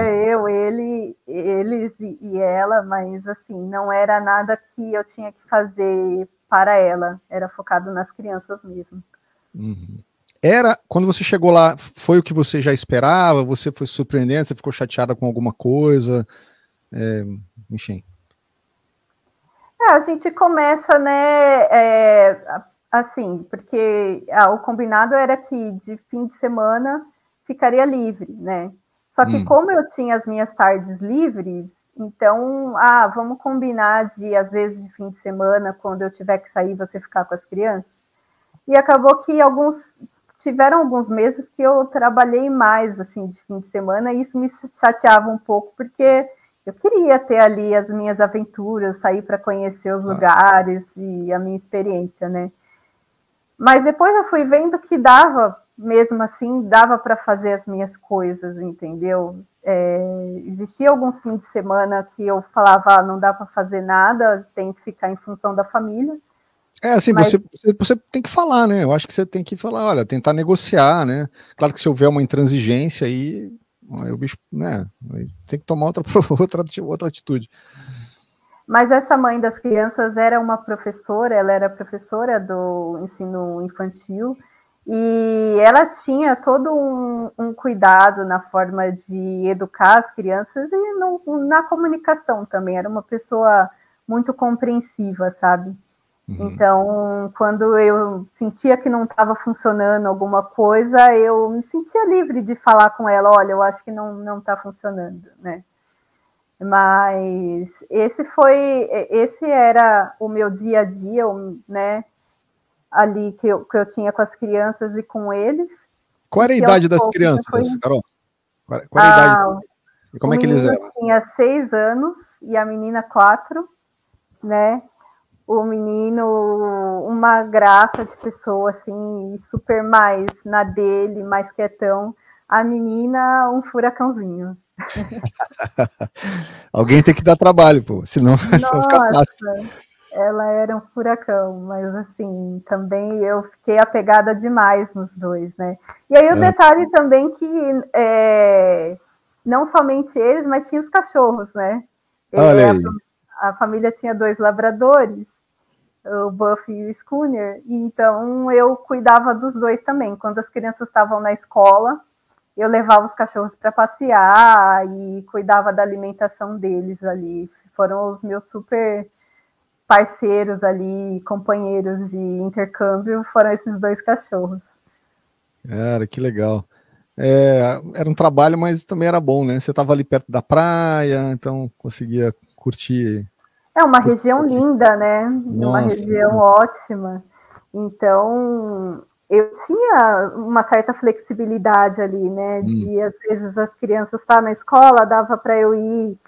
eles e ela, mas assim, não era nada que eu tinha que fazer para ela, era focado nas crianças mesmo. Quando você chegou lá, foi o que você já esperava? Você foi surpreendente? Você ficou chateada com alguma coisa? Enfim. A gente começa, né, assim, porque o combinado era que de fim de semana ficaria livre, né? Só que como eu tinha as minhas tardes livres, então, vamos combinar de, às vezes, de fim de semana, quando eu tiver que sair, você ficar com as crianças. E acabou que tiveram alguns meses que eu trabalhei mais, assim, de fim de semana, e isso me chateava um pouco, porque eu queria ter ali as minhas aventuras, sair para conhecer os lugares e a minha experiência, né? Mas depois eu fui vendo que dava, mesmo assim, dava para fazer as minhas coisas, entendeu? Existia alguns fins de semana que eu falava, não dá para fazer nada, tem que ficar em função da família. Assim, mas você tem que falar, né? Eu acho que você tem que falar, olha, tentar negociar, né? Claro que se houver uma intransigência aí o bicho, né? Tem que tomar outra atitude. Mas essa mãe das crianças era uma professora, ela era professora do ensino infantil, e ela tinha todo um cuidado na forma de educar as crianças e na comunicação também. Era uma pessoa muito compreensiva, sabe? Então, quando eu sentia que não estava funcionando alguma coisa, eu me sentia livre de falar com ela, olha, eu acho que não está funcionando, né? Mas esse era o meu dia a dia, né? Ali que eu tinha com as crianças e com eles. Qual era a idade das crianças, Carol? Qual era a idade? E como é que eles eram? O menino tinha 6 anos e a menina 4, né? O menino, uma graça de pessoa, assim, super mais na dele, mais quietão. A menina, um furacãozinho. Alguém tem que dar trabalho, pô, senão vai ficar fácil. Ela era um furacão, mas assim, também eu fiquei apegada demais nos dois, né? E aí o detalhe também que não somente eles, mas tinha os cachorros, né? Olha aí. A família tinha 2 labradores, o Buff e o Schooner, então eu cuidava dos dois também. Quando as crianças estavam na escola, eu levava os cachorros para passear e cuidava da alimentação deles ali. Foram os meus super parceiros ali, companheiros de intercâmbio, foram esses 2 cachorros. Cara, que legal. Era um trabalho, mas também era bom, né? Você estava ali perto da praia, então conseguia curtir. É uma região linda, né? Uma região ótima. Então, eu tinha uma certa flexibilidade ali, né? De, às vezes, as crianças estavam na escola, dava para eu ir,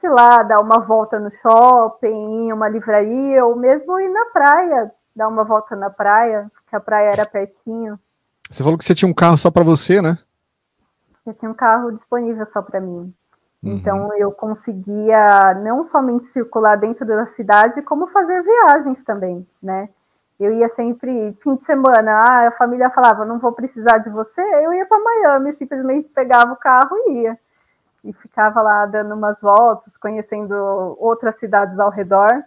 sei lá, dar uma volta no shopping, em uma livraria, ou mesmo ir na praia, dar uma volta na praia, porque a praia era pertinho. Você falou que você tinha um carro só para você, né? Eu tinha um carro disponível só para mim. Então, eu conseguia não somente circular dentro da cidade, como fazer viagens também, né? Eu ia sempre, fim de semana, a família falava, não vou precisar de você, eu ia para Miami, simplesmente pegava o carro e ia. E ficava lá dando umas voltas, conhecendo outras cidades ao redor.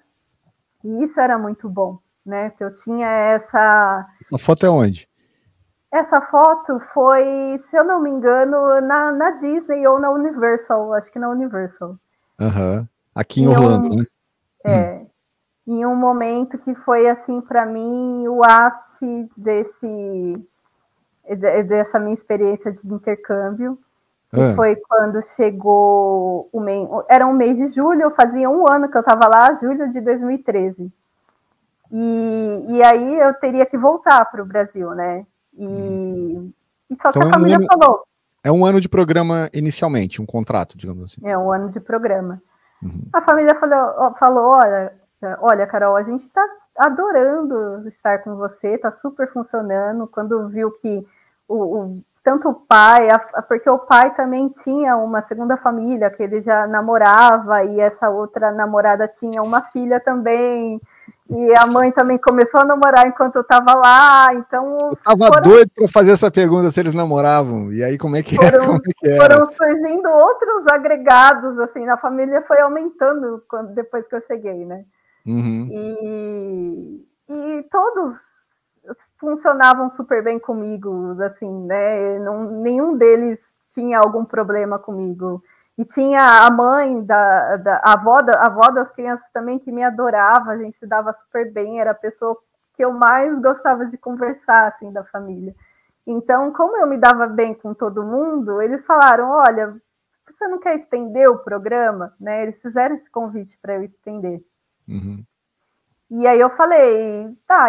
E isso era muito bom, né? Eu tinha essa... Essa foto é onde? Essa foto foi, se eu não me engano, na Disney ou na Universal, acho que na Universal. Aqui em Orlando, né? Em um momento que foi, assim, para mim, o ápice dessa minha experiência de intercâmbio. Que foi quando chegou o mês... Era um mês de julho, fazia 1 ano que eu estava lá, julho de 2013. E aí eu teria que voltar para o Brasil, né? E só que a família falou... É 1 ano de programa inicialmente, um contrato, digamos assim. É 1 ano de programa. A família falou, olha, Carol, a gente está adorando estar com você, está super funcionando. Quando viu que tanto o pai, porque o pai também tinha uma segunda família, que ele já namorava, e essa outra namorada tinha uma filha também, e a mãe também começou a namorar enquanto eu estava lá, então... Eu estava doido para fazer essa pergunta se eles namoravam, e aí como é que era? Foram surgindo outros agregados, assim, na família foi aumentando depois que eu cheguei, né? E todos funcionavam super bem comigo, assim, né? Nenhum deles tinha algum problema comigo. E tinha a mãe, a avó das crianças também, que me adorava, a gente se dava super bem, era a pessoa que eu mais gostava de conversar, assim, da família. Então, como eu me dava bem com todo mundo, eles falaram, olha, você não quer estender o programa? Né? Eles fizeram esse convite para eu estender. E aí eu falei, tá,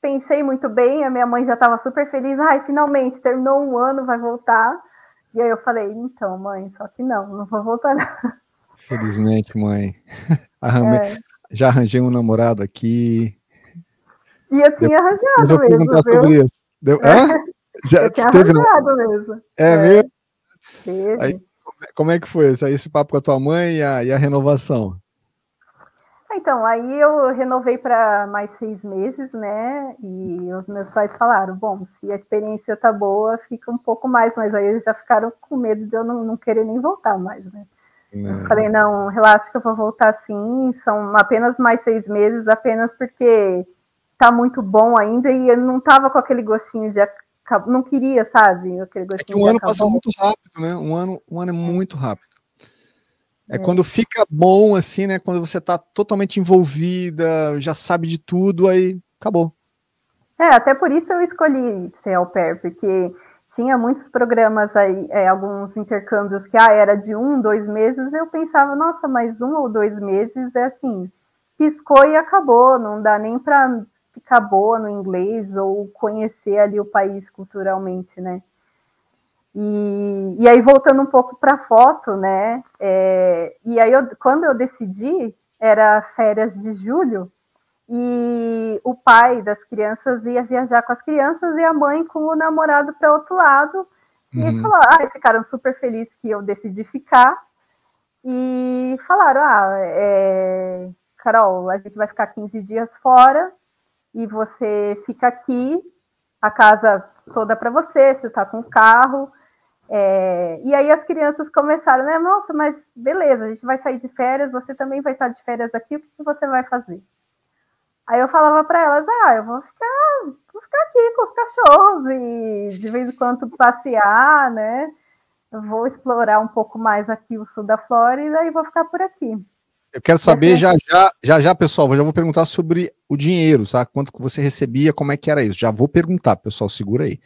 pensei muito bem, a minha mãe já estava super feliz, finalmente, terminou um ano, vai voltar. E aí eu falei, então, mãe, só que não vou voltar não. Felizmente, mãe. Já arranjei um namorado aqui. E eu tinha arranjado mesmo. Perguntar sobre isso. Já eu tinha arranjado mesmo. Mesmo? Teve. Aí, como é que foi esse papo com a tua mãe e a renovação? Então, aí eu renovei para mais 6 meses, né? E os meus pais falaram, bom, se a experiência tá boa, fica um pouco mais, mas aí eles já ficaram com medo de eu não querer nem voltar mais, né? Eu falei, não, relaxa que eu vou voltar sim, são apenas mais 6 meses, apenas porque tá muito bom ainda e eu não tava com aquele gostinho de... Não queria, sabe? Aquele gostinho um ano passa muito rápido, né? Um ano é muito rápido. Quando fica bom, assim, né? Quando você tá totalmente envolvida, já sabe de tudo, aí acabou. Até por isso eu escolhi ser au pair, porque tinha muitos programas aí, alguns intercâmbios que era de 1, 2 meses, eu pensava, nossa, mas 1 ou 2 meses é assim, piscou e acabou, não dá nem para ficar boa no inglês ou conhecer ali o país culturalmente, né? E aí, voltando um pouco para a foto, né? E aí, quando eu decidi, era férias de julho, e o pai das crianças ia viajar com as crianças e a mãe com o namorado para outro lado. E falaram, ficaram super felizes que eu decidi ficar. E falaram, Carol, a gente vai ficar 15 dias fora e você fica aqui, a casa toda para você está com o carro. E aí as crianças começaram, né? Nossa, mas beleza, a gente vai sair de férias, você também vai estar de férias aqui, o que você vai fazer? Aí eu falava para elas, eu vou ficar aqui com os cachorros e de vez em quando passear, né? Eu vou explorar um pouco mais aqui o sul da Flórida e vou ficar por aqui. Eu quero saber já, pessoal, eu já vou perguntar sobre o dinheiro, tá? Quanto que você recebia, como é que era isso? Já vou perguntar, pessoal, segura aí.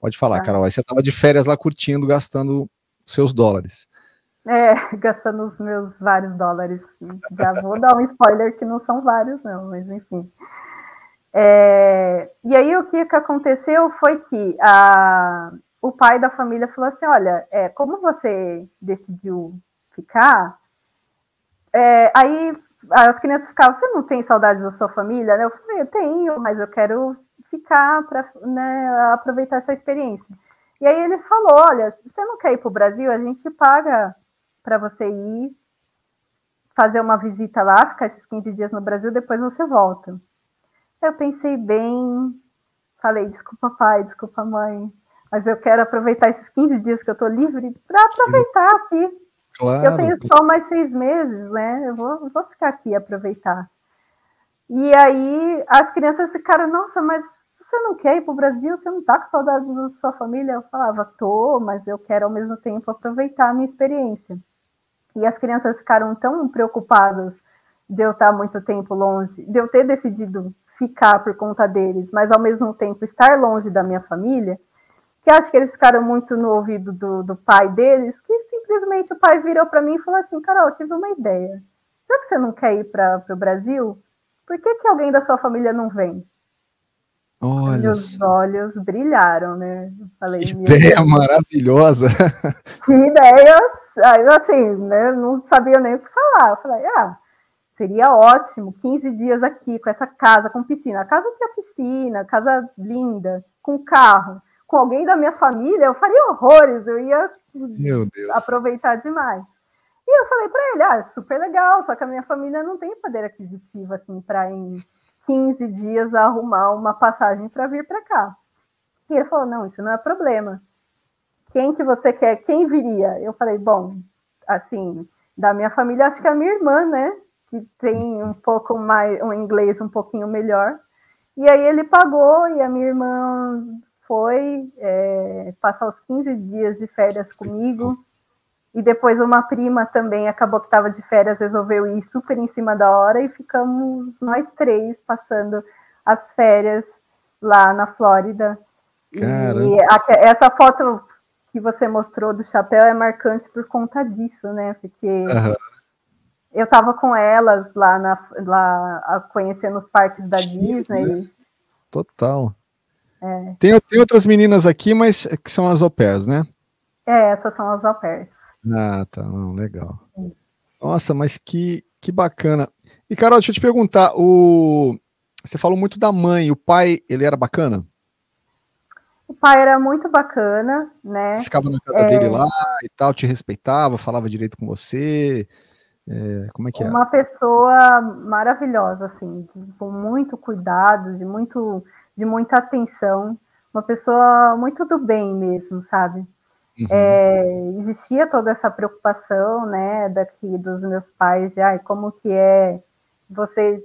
Pode falar, Carol. Aí você estava de férias lá curtindo, gastando seus dólares. Gastando os meus vários dólares. Já vou dar um spoiler que não são vários, não, mas enfim. E aí o que aconteceu foi que o pai da família falou assim, olha, como você decidiu ficar, aí as crianças ficavam, você não tem saudades da sua família? Eu falei, eu tenho, mas eu quero ficar para, né, aproveitar essa experiência. E aí ele falou, olha, você não quer ir para o Brasil? A gente paga para você ir fazer uma visita lá, ficar esses 15 dias no Brasil, depois você volta. Eu pensei bem, falei, desculpa pai, desculpa mãe, mas eu quero aproveitar esses 15 dias que eu estou livre para aproveitar aqui. Claro. Eu tenho só mais 6 meses, né? Eu vou ficar aqui e aproveitar. E aí as crianças ficaram, nossa, mas você não quer ir para o Brasil? Você não está com saudade da sua família? Eu falava, tô, mas eu quero ao mesmo tempo aproveitar a minha experiência. E as crianças ficaram tão preocupadas de eu estar muito tempo longe, de eu ter decidido ficar por conta deles, mas ao mesmo tempo estar longe da minha família, que acho que eles ficaram muito no ouvido do pai deles, que simplesmente o pai virou para mim e falou assim, Carol, eu tive uma ideia. Já que você não quer ir para o Brasil, por que alguém da sua família não vem? Olha, meus olhos brilharam, né? Eu falei, que ideia maravilhosa! Que ideia aí, assim, né, não sabia nem o que falar. Eu falei, seria ótimo, 15 dias aqui, com essa casa, com piscina. A casa tinha piscina, casa linda, com carro. Com alguém da minha família, eu faria horrores, eu ia aproveitar demais. E eu falei para ele, super legal, só que a minha família não tem poder aquisitivo, assim, para em 15 dias arrumar uma passagem para vir para cá. E ele falou, não, isso não é problema. Quem que você quer? Quem viria? Eu falei, bom, assim, da minha família, acho que a minha irmã, né? Que tem um pouco mais, um inglês um pouquinho melhor. E aí ele pagou e a minha irmã foi passar os 15 dias de férias comigo. E depois uma prima também acabou que estava de férias, resolveu ir super em cima da hora e ficamos nós 3 passando as férias lá na Flórida. Caramba. E essa foto que você mostrou do chapéu é marcante por conta disso, né? Porque eu estava com elas lá conhecendo os parques da Disney. Né? Total. Tem outras meninas aqui, mas que são as au pairs, né? Essas são as au pairs. Tá, não, legal. Nossa, mas que bacana. E, Carol, deixa eu te perguntar, você falou muito da mãe, o pai, ele era bacana? O pai era muito bacana, né? Você ficava na casa dele lá e tal, te respeitava, falava direito com você, como é que era? Uma pessoa maravilhosa, assim, com muito cuidado, de muita atenção, uma pessoa muito do bem mesmo, sabe? Existia toda essa preocupação, né, daqui dos meus pais, de como que é você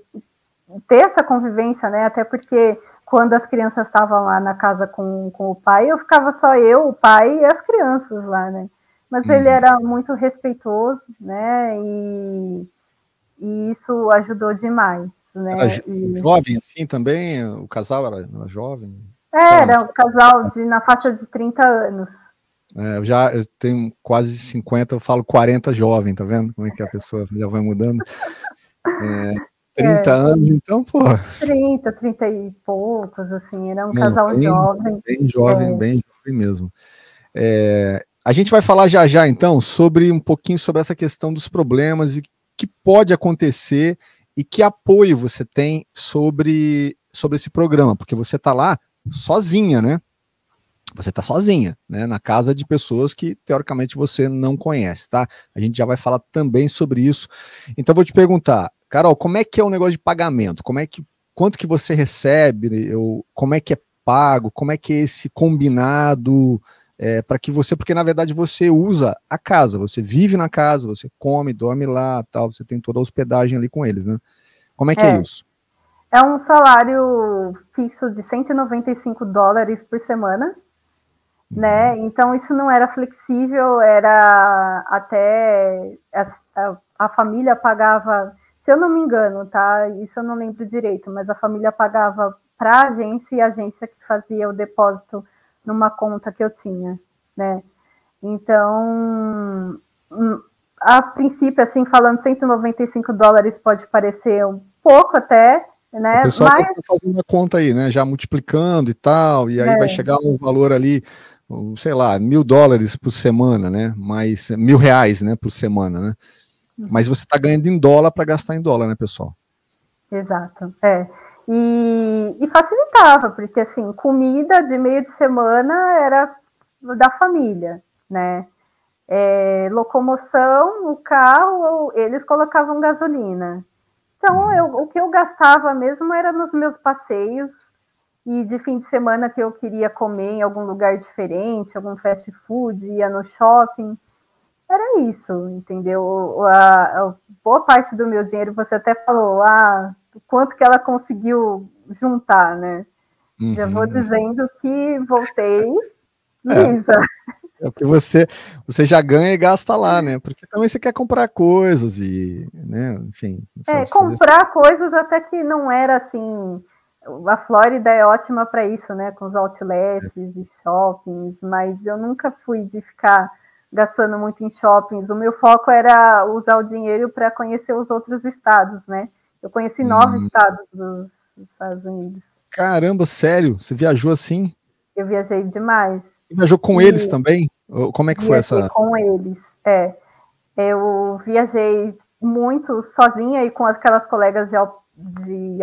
ter essa convivência, né, até porque quando as crianças estavam lá na casa com o pai, eu ficava só eu, o pai e as crianças lá, né, mas ele era muito respeitoso, né, e isso ajudou demais, né. Era jovem assim também? O casal era jovem? Era um casal na faixa de 30 anos. Eu tenho quase 50, eu falo 40 jovem, tá vendo? Como é que a pessoa já vai mudando? 30 anos, então, pô. 30 e poucos, assim, era um casal jovem. Bem jovem mesmo. A gente vai falar já, então, um pouquinho sobre essa questão dos problemas e que pode acontecer e que apoio você tem sobre esse programa, porque você está lá sozinha, né? Você está sozinha, né, na casa de pessoas que, teoricamente, você não conhece, tá? A gente já vai falar também sobre isso. Então, vou te perguntar, Carol, como é que é o negócio de pagamento? Quanto que você recebe? Como é que é pago? Como é que é esse combinado para que porque, na verdade, você usa a casa, você vive na casa, você come, dorme lá, tal, você tem toda a hospedagem ali com eles, né? Como é que é isso? É um salário fixo de $195 por semana, né? Então isso não era flexível, era até a família pagava, se eu não me engano, tá? Isso eu não lembro direito, mas a família pagava para a agência e a agência que fazia o depósito numa conta que eu tinha, né? Então, a princípio, assim, falando $195 pode parecer um pouco até, né? O pessoal tá fazendo uma conta aí, né? Já multiplicando e tal, e aí vai chegar um valor ali, sei lá, $1.000 por semana, né? Mais R$1.000, né? Por semana, né? Mas você está ganhando em dólar para gastar em dólar, né, pessoal? Exato, E facilitava, porque assim, comida de meio de semana era da família, né? Locomoção, o carro, eles colocavam gasolina. Então, o que eu gastava mesmo era nos meus passeios e de fim de semana que eu queria comer em algum lugar diferente, algum fast food, ia no shopping. Era isso, entendeu? A boa parte do meu dinheiro, você até falou, o quanto que ela conseguiu juntar, né? Já vou dizendo que voltei lisa. É porque você já ganha e gasta lá, né? Porque também você quer comprar coisas e, né, enfim. Comprar coisas até que não era assim. A Flórida é ótima para isso, né? Com os outlets e shoppings, mas eu nunca fui de ficar gastando muito em shoppings. O meu foco era usar o dinheiro para conhecer os outros estados, né? Eu conheci 9 estados dos Estados Unidos. Caramba, sério? Você viajou assim? Eu viajei demais. Você viajou com eles também? Como é que foi essa? Com eles. Eu viajei muito sozinha e com aquelas colegas de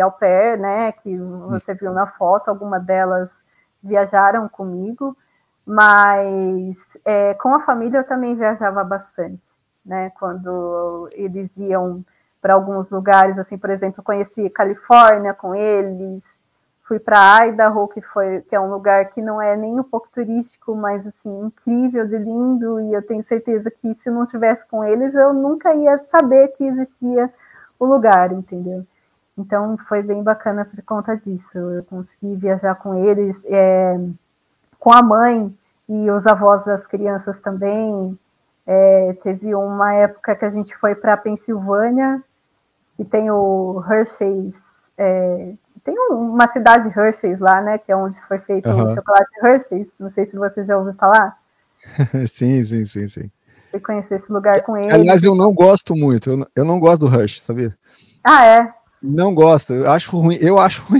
au pair, né, que você viu na foto, algumas delas viajaram comigo, mas com a família eu também viajava bastante, né, quando eles iam para alguns lugares, assim, por exemplo, eu conheci Califórnia com eles, fui para Idaho, que é um lugar que não é nem um pouco turístico, mas assim, incrível de lindo, e eu tenho certeza que se eu não estivesse com eles, eu nunca ia saber que existia o lugar, entendeu? Então foi bem bacana por conta disso. Eu consegui viajar com eles, com a mãe e os avós das crianças também. Teve uma época que a gente foi para a Pensilvânia, e tem o Hershey's, tem uma cidade Hershey's lá, né, que é onde foi feito o chocolate Hershey's, não sei se você já ouviu falar. Sim. Fui conhecer esse lugar com ele. Aliás, eu não gosto muito, eu não gosto do Hershey, sabia? Ah, é? Não gosto, eu acho ruim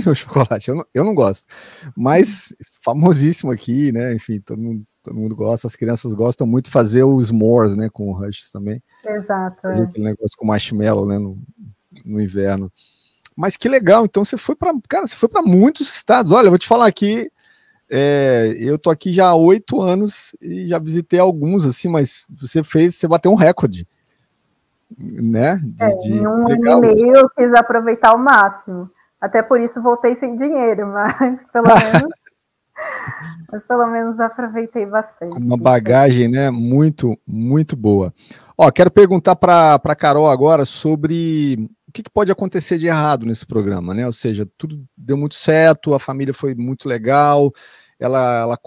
o chocolate, eu não gosto, mas famosíssimo aqui, né, enfim, todo mundo gosta, as crianças gostam muito de fazer os s'mores, né, com o Hershey também. Exato. Fazer aquele negócio com marshmallow, né, no inverno. Mas que legal, então você foi para muitos estados. Olha, eu vou te falar aqui, eu tô aqui já há 8 anos e já visitei alguns, assim, mas você bateu um recorde, né? Em um ano e meio eu quis aproveitar ao máximo. Até por isso voltei sem dinheiro, mas pelo menos aproveitei bastante. Uma bagagem, né? Muito, muito boa. Ó, quero perguntar para Carol agora sobre o que pode acontecer de errado nesse programa, né? Ou seja, tudo deu muito certo, a família foi muito legal, ela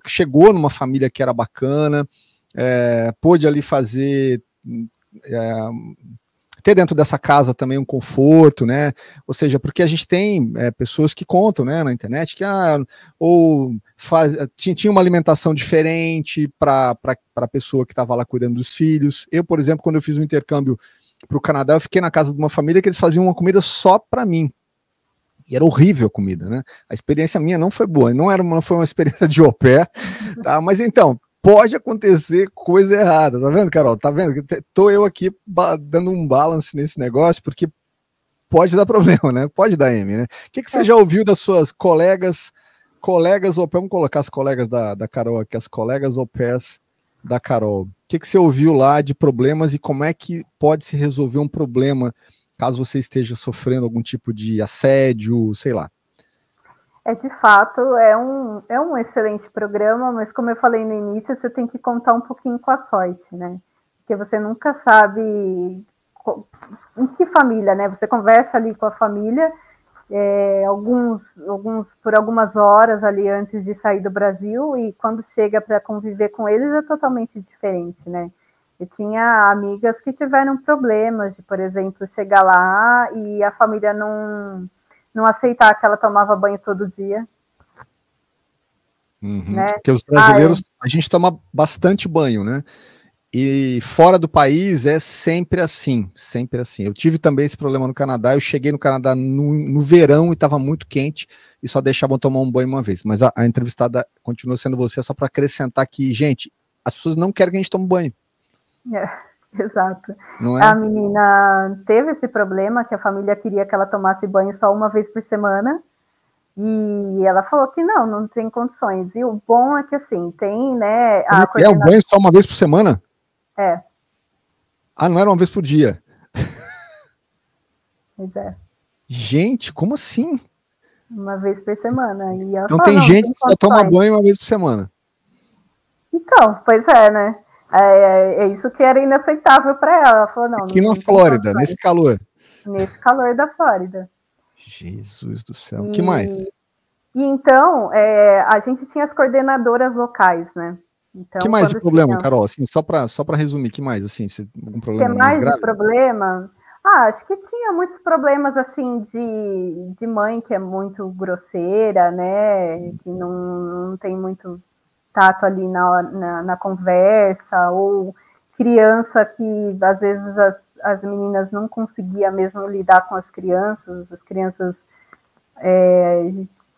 chegou numa família que era bacana, pôde ali fazer, ter dentro dessa casa também um conforto, né? Ou seja, porque a gente tem pessoas que contam, né, na internet que tinha uma alimentação diferente para a pessoa que estava lá cuidando dos filhos. Eu, por exemplo, quando eu fiz um intercâmbio para o Canadá, eu fiquei na casa de uma família que eles faziam uma comida só para mim. E era horrível a comida, né? A experiência minha não foi boa, não foi uma experiência de au pair, tá? Mas então, pode acontecer coisa errada, tá vendo, Carol? Tá vendo? Tô eu aqui dando um balance nesse negócio, porque pode dar problema, né? Pode dar M, né? O que você já ouviu das suas colegas au pair? Vamos colocar as colegas da Carol aqui, as colegas au pairs da Carol. O que você ouviu lá de problemas e como é que pode se resolver um problema caso você esteja sofrendo algum tipo de assédio, sei lá? De fato, é um excelente programa, mas como eu falei no início, você tem que contar um pouquinho com a sorte, né? Porque você nunca sabe em que família, né? Você conversa ali com a família, alguns por algumas horas ali antes de sair do Brasil, e quando chega para conviver com eles é totalmente diferente, né? Eu tinha amigas que tiveram problemas de, por exemplo, chegar lá e a família não aceitar que ela tomava banho todo dia. Né? Porque os brasileiros, a gente toma bastante banho, né? E fora do país é sempre assim, sempre assim. Eu tive também esse problema no Canadá, eu cheguei no Canadá no verão e estava muito quente e só deixavam tomar um banho uma vez. Mas a entrevistada continua sendo você, só para acrescentar que, gente, as pessoas não querem que a gente tome banho. Exato. Não é? A menina teve esse problema, que a família queria que ela tomasse banho só uma vez por semana, e ela falou que não tem condições. E o bom é que, assim, tem, né... um banho só uma vez por semana? Ah, não era uma vez por dia? Pois é. Gente, como assim? Uma vez por semana. E ela então falou, tem gente que só toma banho uma vez por semana. Então, pois é, né? É isso que era inaceitável para ela. Ela falou, não. Aqui na Flórida, nesse calor. Nesse calor da Flórida. Jesus do céu. O que mais? E então, a gente tinha as coordenadoras locais, né? Então, que mais de problema, Carol? Assim, só para resumir, que mais? Assim, algum problema mais grave? De problema? Acho que tinha muitos problemas, assim, de mãe que é muito grosseira, né? Que não tem muito tato ali na conversa, ou criança que, às vezes, as meninas não conseguiam mesmo lidar com as crianças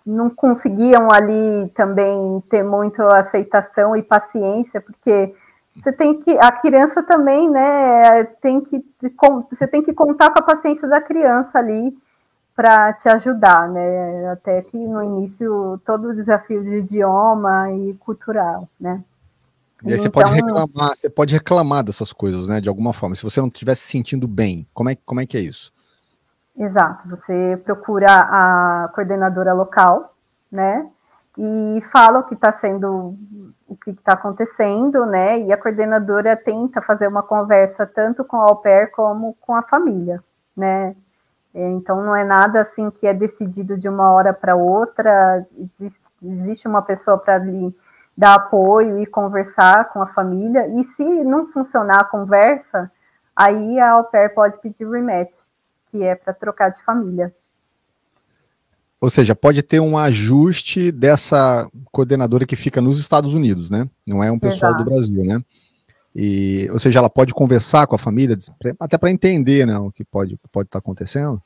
não conseguiam ali também ter muita aceitação e paciência, porque a criança também, né, você tem que contar com a paciência da criança ali para te ajudar, né, até que no início todo o desafio de idioma e cultural, né. E aí você pode reclamar dessas coisas, né, de alguma forma, se você não estiver se sentindo bem, como é que é isso? Exato, você procura a coordenadora local, né, e fala o que está acontecendo, né, e a coordenadora tenta fazer uma conversa tanto com a au pair como com a família, né. Então não é nada assim que é decidido de uma hora para outra, existe uma pessoa para lhe dar apoio e conversar com a família, e se não funcionar a conversa, aí a au pair pode pedir rematch, que é para trocar de família. Ou seja, pode ter um ajuste dessa coordenadora que fica nos Estados Unidos, né? Não é um pessoal do Brasil, né? Ou seja, ela pode conversar com a família, até para entender, né, o que pode estar acontecendo.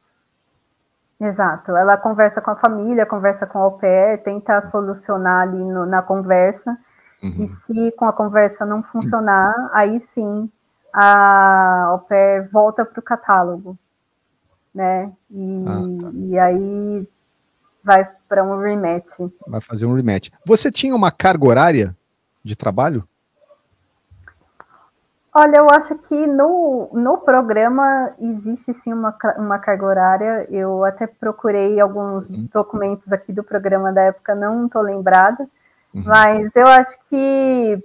Exato, ela conversa com a família, conversa com a au pair, tenta solucionar ali na conversa, e se com a conversa não funcionar, aí sim a au pair volta para o catálogo, né? E aí vai para um rematch. Vai fazer um rematch. Você tinha uma carga horária de trabalho? Olha, eu acho que no programa existe sim uma carga horária. Eu até procurei alguns documentos aqui do programa da época, não estou lembrada, mas eu acho que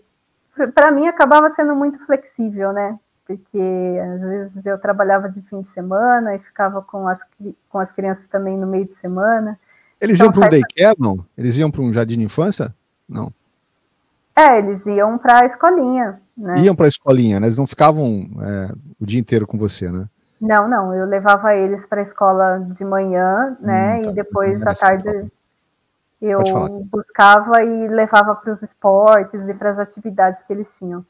para mim acabava sendo muito flexível, né? Porque às vezes eu trabalhava de fim de semana e ficava com as crianças também no meio de semana. Eles iam para um daycare, não? Eles iam para um jardim de infância? Não. Eles iam para a escolinha, né? Iam para a escolinha, né? Eles não ficavam o dia inteiro com você, né? Não, eu levava eles para a escola de manhã, né? E depois à tarde eu buscava e levava para os esportes e para as atividades que eles tinham.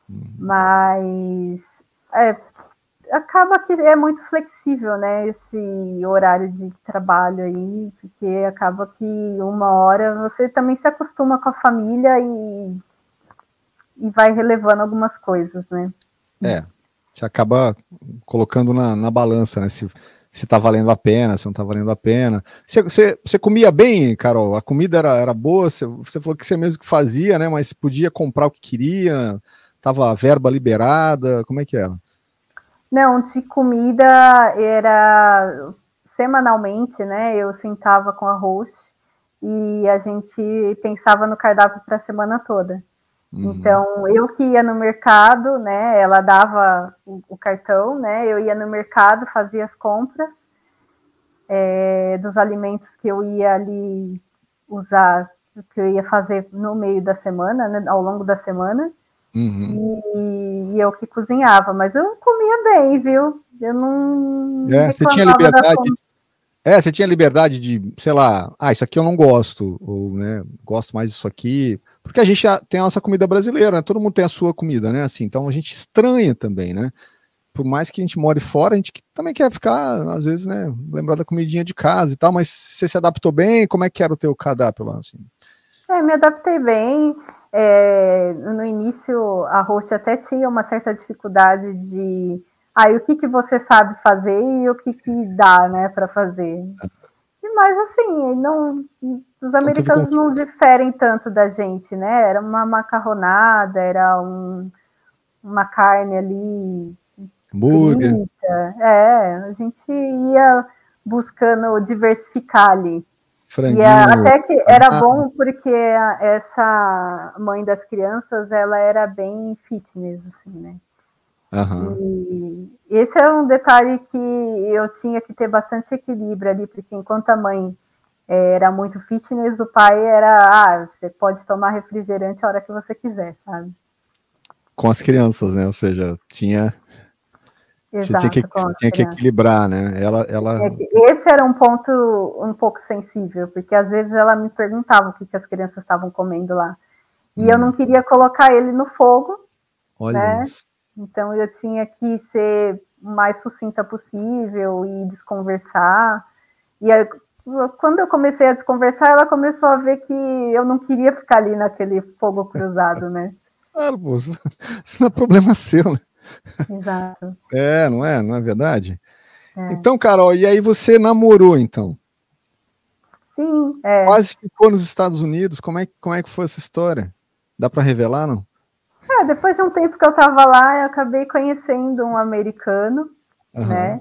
Mas acaba que é muito flexível, né? Esse horário de trabalho aí, porque acaba que uma hora você também se acostuma com a família e vai relevando algumas coisas, né? Você acaba colocando na balança, né? Se tá valendo a pena, se não tá valendo a pena. Você comia bem, Carol? A comida era boa? Você falou que você mesmo que fazia, né? Mas podia comprar o que queria? Tava a verba liberada? Como é que era? Não, de comida era semanalmente, né? Eu sentava com a host e a gente pensava no cardápio para a semana toda. Então, eu que ia no mercado, né? Ela dava o cartão, né? Eu ia no mercado, fazia as compras dos alimentos que eu ia ali usar, que eu ia fazer no meio da semana, né? Ao longo da semana. E eu que cozinhava, mas eu comia bem, viu? Eu não você tinha liberdade. Você tinha liberdade de, sei lá, isso aqui eu não gosto, ou, né, gosto mais disso aqui, porque a gente tem a nossa comida brasileira, né? Todo mundo tem a sua comida, né? Assim, então a gente estranha também, né? Por mais que a gente more fora, a gente também quer ficar, às vezes, né, lembrar da comidinha de casa e tal, mas você se adaptou bem? Como é que era o teu cardápio lá, assim? Me adaptei bem. No início, a host até tinha uma certa dificuldade de o que você sabe fazer e o que dá, né, para fazer. Mas assim, os americanos não diferem tanto da gente, né? Era uma macarronada, era uma carne ali frita. A gente ia buscando diversificar ali. Franguinho. E até que era bom porque essa mãe das crianças, ela era bem fitness, assim, né? E esse é um detalhe que eu tinha que ter bastante equilíbrio ali, porque enquanto a mãe era muito fitness, o pai era, você pode tomar refrigerante a hora que você quiser, sabe? Com as crianças, né? Ou seja, Exato, você tinha que equilibrar, né? Esse era um ponto um pouco sensível, porque às vezes ela me perguntava o que as crianças estavam comendo lá. E eu não queria colocar ele no fogo, né? Isso. Então eu tinha que ser o mais sucinta possível e desconversar. E aí, quando eu comecei a desconversar, ela começou a ver que eu não queria ficar ali naquele fogo cruzado, né? Claro, pô, isso não é problema seu, né? Exato. Não é verdade? Então, Carol, e aí você namorou, então? Sim, Quase ficou nos Estados Unidos, como é que foi essa história? Dá para revelar, não? Depois de um tempo que eu estava lá, eu acabei conhecendo um americano, né?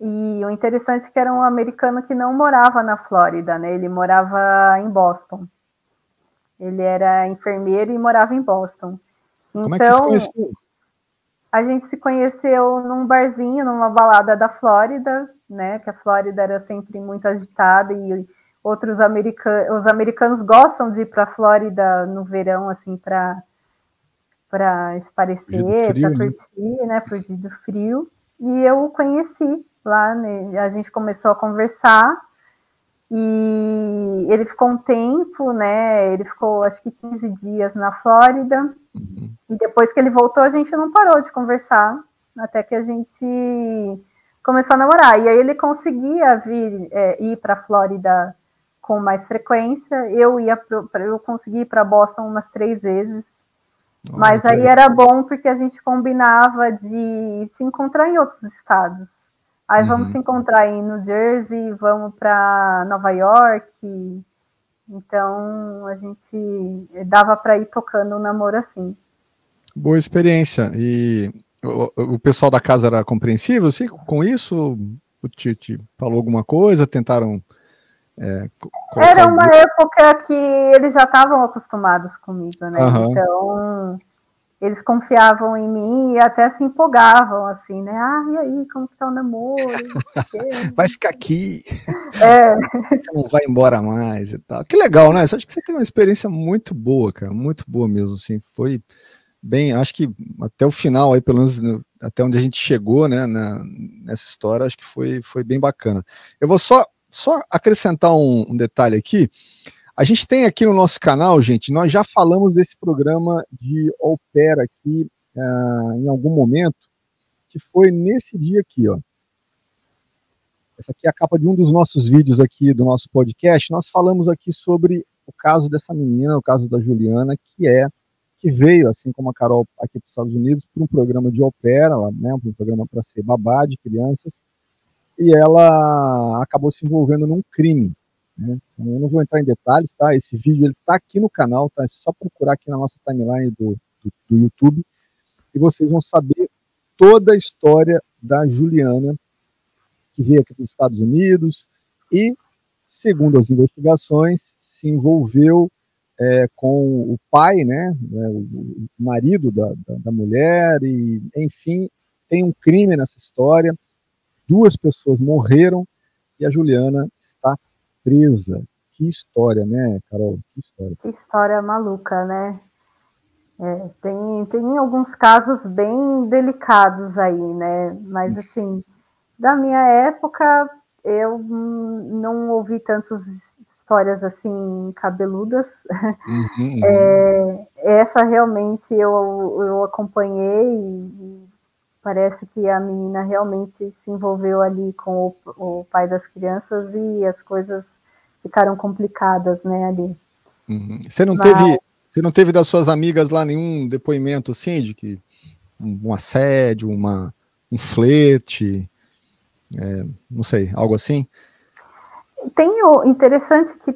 E o interessante é que era um americano que não morava na Flórida, né? Ele morava em Boston. Ele era enfermeiro e morava em Boston. Como é que você se conheceu? A gente se conheceu num barzinho, numa balada da Flórida, né? Que a Flórida era sempre muito agitada e os americanos gostam de ir para a Flórida no verão, assim, para esparecer, para curtir, né? Fugir do frio. E eu o conheci lá, né? A gente começou a conversar e ele ficou um tempo, né? Ele ficou acho que 15 dias na Flórida. E depois que ele voltou, a gente não parou de conversar, até que a gente começou a namorar. E aí ele conseguia ir para a Flórida com mais frequência. Eu consegui ir para Boston umas 3 vezes. Mas aí era bom porque a gente combinava de se encontrar em outros estados. Aí vamos se encontrar em New Jersey, vamos para Nova York. Então a gente dava para ir tocando o namoro assim. Boa experiência. E o pessoal da casa era compreensível assim, com isso? Te falou alguma coisa? Tentaram... Era uma época que eles já estavam acostumados comigo, né? Então, eles confiavam em mim e até se empolgavam, assim, né? E aí, como que tá o namoro? Vai ficar aqui. Você não vai embora mais e tal. Que legal, né? Acho que você teve uma experiência muito boa, cara. Muito boa mesmo, assim. Foi bem, acho que até o final, aí, pelo menos até onde a gente chegou, né, nessa história, acho que foi bem bacana. Eu vou só acrescentar um detalhe aqui. A gente tem aqui no nosso canal, gente, nós já falamos desse programa de au pair aqui em algum momento, que foi nesse dia aqui, ó. Essa aqui é a capa de um dos nossos vídeos aqui do nosso podcast. Nós falamos aqui sobre o caso dessa menina, o caso da Juliana, que veio, assim como a Carol, aqui para os Estados Unidos, para um programa de au pair, né, um programa para ser babá de crianças, e ela acabou se envolvendo num crime. Né? Então, eu não vou entrar em detalhes, tá? Esse vídeo está aqui no canal, tá? É só procurar aqui na nossa timeline do YouTube e vocês vão saber toda a história da Juliana, que veio aqui dos Estados Unidos e, segundo as investigações, se envolveu com o pai, né? O marido da mulher, e, enfim, tem um crime nessa história. 2 pessoas morreram e a Juliana está presa. Que história, né, Carol? Que história. Que história maluca, né? Tem alguns casos bem delicados aí, né? Mas, assim, da minha época, eu não ouvi tantas histórias, assim, cabeludas. Essa, realmente, eu acompanhei e parece que a menina realmente se envolveu ali com o pai das crianças e as coisas ficaram complicadas, né, ali. Você não teve das suas amigas lá nenhum depoimento assim de que um assédio, um flerte, não sei, algo assim? Interessante que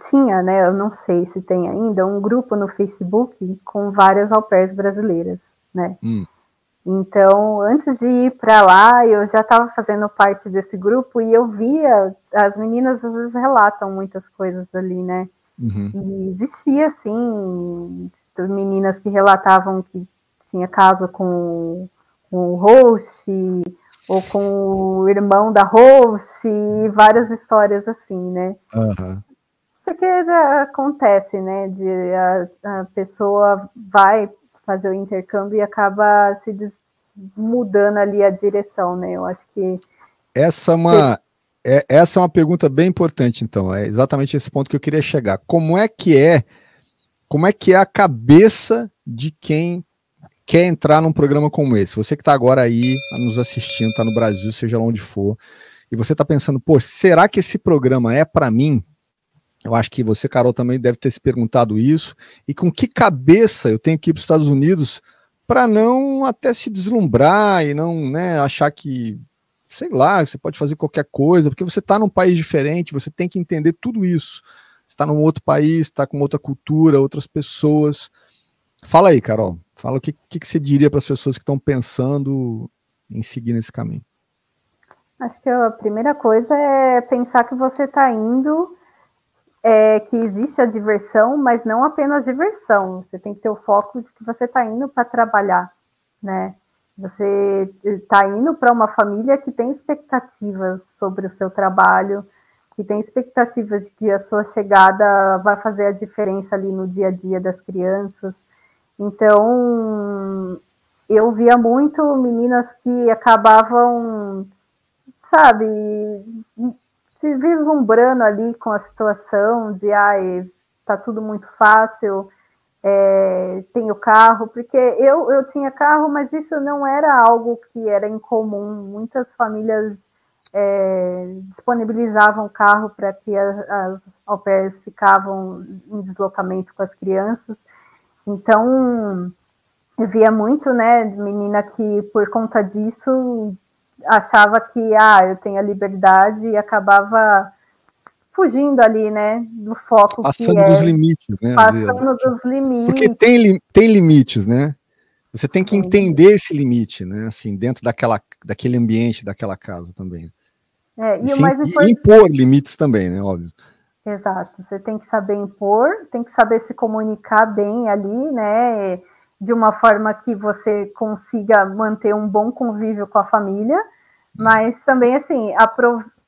tinha, né, eu não sei se tem ainda, um grupo no Facebook com várias au pairs brasileiras, né? Então, antes de ir para lá, eu já estava fazendo parte desse grupo e eu via, as meninas às vezes relatam muitas coisas ali, né? E existia, assim, meninas que relatavam que tinha caso com o host, ou com o irmão da host, e várias histórias assim, né? Porque acontece, né? A pessoa vai fazer o intercâmbio e acaba se mudando ali a direção, né? Eu acho que... Essa é uma pergunta bem importante, então. É exatamente esse ponto que eu queria chegar. Como é que é a cabeça de quem quer entrar num programa como esse? Você que está agora aí, nos assistindo, está no Brasil, seja lá onde for, e você está pensando, pô, será que esse programa é para mim? Eu acho que você, Carol, também deve ter se perguntado isso. E com que cabeça eu tenho que ir para os Estados Unidos para não até se deslumbrar e não, né, achar que, sei lá, você pode fazer qualquer coisa, porque você está num país diferente, você tem que entender tudo isso. Você está num outro país, está com outra cultura, outras pessoas. Fala aí, Carol. Fala o que você diria para as pessoas que estão pensando em seguir nesse caminho. Acho que a primeira coisa é pensar que você está indo, que existe a diversão, mas não apenas diversão. Você tem que ter o foco de que você está indo para trabalhar, né? Você está indo para uma família que tem expectativas sobre o seu trabalho, que tem expectativas de que a sua chegada vai fazer a diferença ali no dia a dia das crianças. Então, eu via muito meninas que acabavam, sabe, se vislumbrando ali com a situação de, tá tudo muito fácil, tenho carro, porque eu tinha carro, mas isso não era algo que era incomum. Muitas famílias disponibilizavam carro para que as au pairs ficavam em deslocamento com as crianças. Então, eu via muito, né, menina que por conta disso achava que eu tenho a liberdade e acabava fugindo ali, né, do foco passando dos limites, né? Passando dos limites. Porque tem limites, né? Você tem que entender esse limite, né? Assim, dentro daquele ambiente, daquela casa também. E impor limites também, né? Óbvio. Exato. Você tem que saber impor, tem que saber se comunicar bem ali, né? De uma forma que você consiga manter um bom convívio com a família, mas também, assim,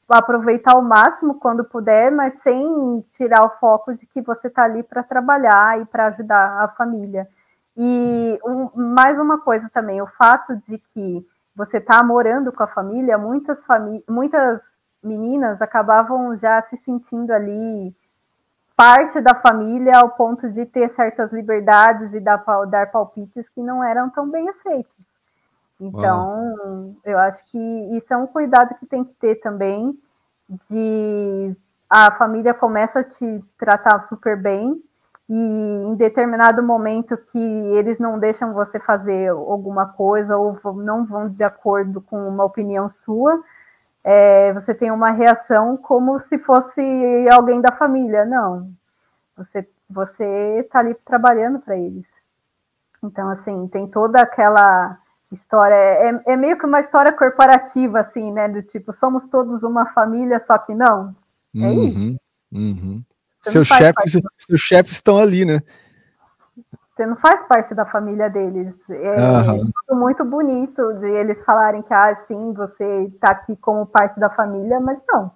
aproveitar ao máximo quando puder, mas sem tirar o foco de que você está ali para trabalhar e para ajudar a família. E mais uma coisa também, o fato de que você está morando com a família, muitas meninas acabavam já se sentindo ali parte da família ao ponto de ter certas liberdades e dar palpites que não eram tão bem aceitos. Então, eu acho que isso é um cuidado que tem que ter também, de a família começa a te tratar super bem e em determinado momento que eles não deixam você fazer alguma coisa ou não vão de acordo com uma opinião sua, você tem uma reação como se fosse alguém da família. Não, você está ali trabalhando para eles. Então, assim, tem toda aquela história, é meio que uma história corporativa, assim, né, do tipo, somos todos uma família, só que não. É isso. Seus chefes estão ali, né? Você não faz parte da família deles. É muito bonito de eles falarem que, sim, você está aqui como parte da família, mas não.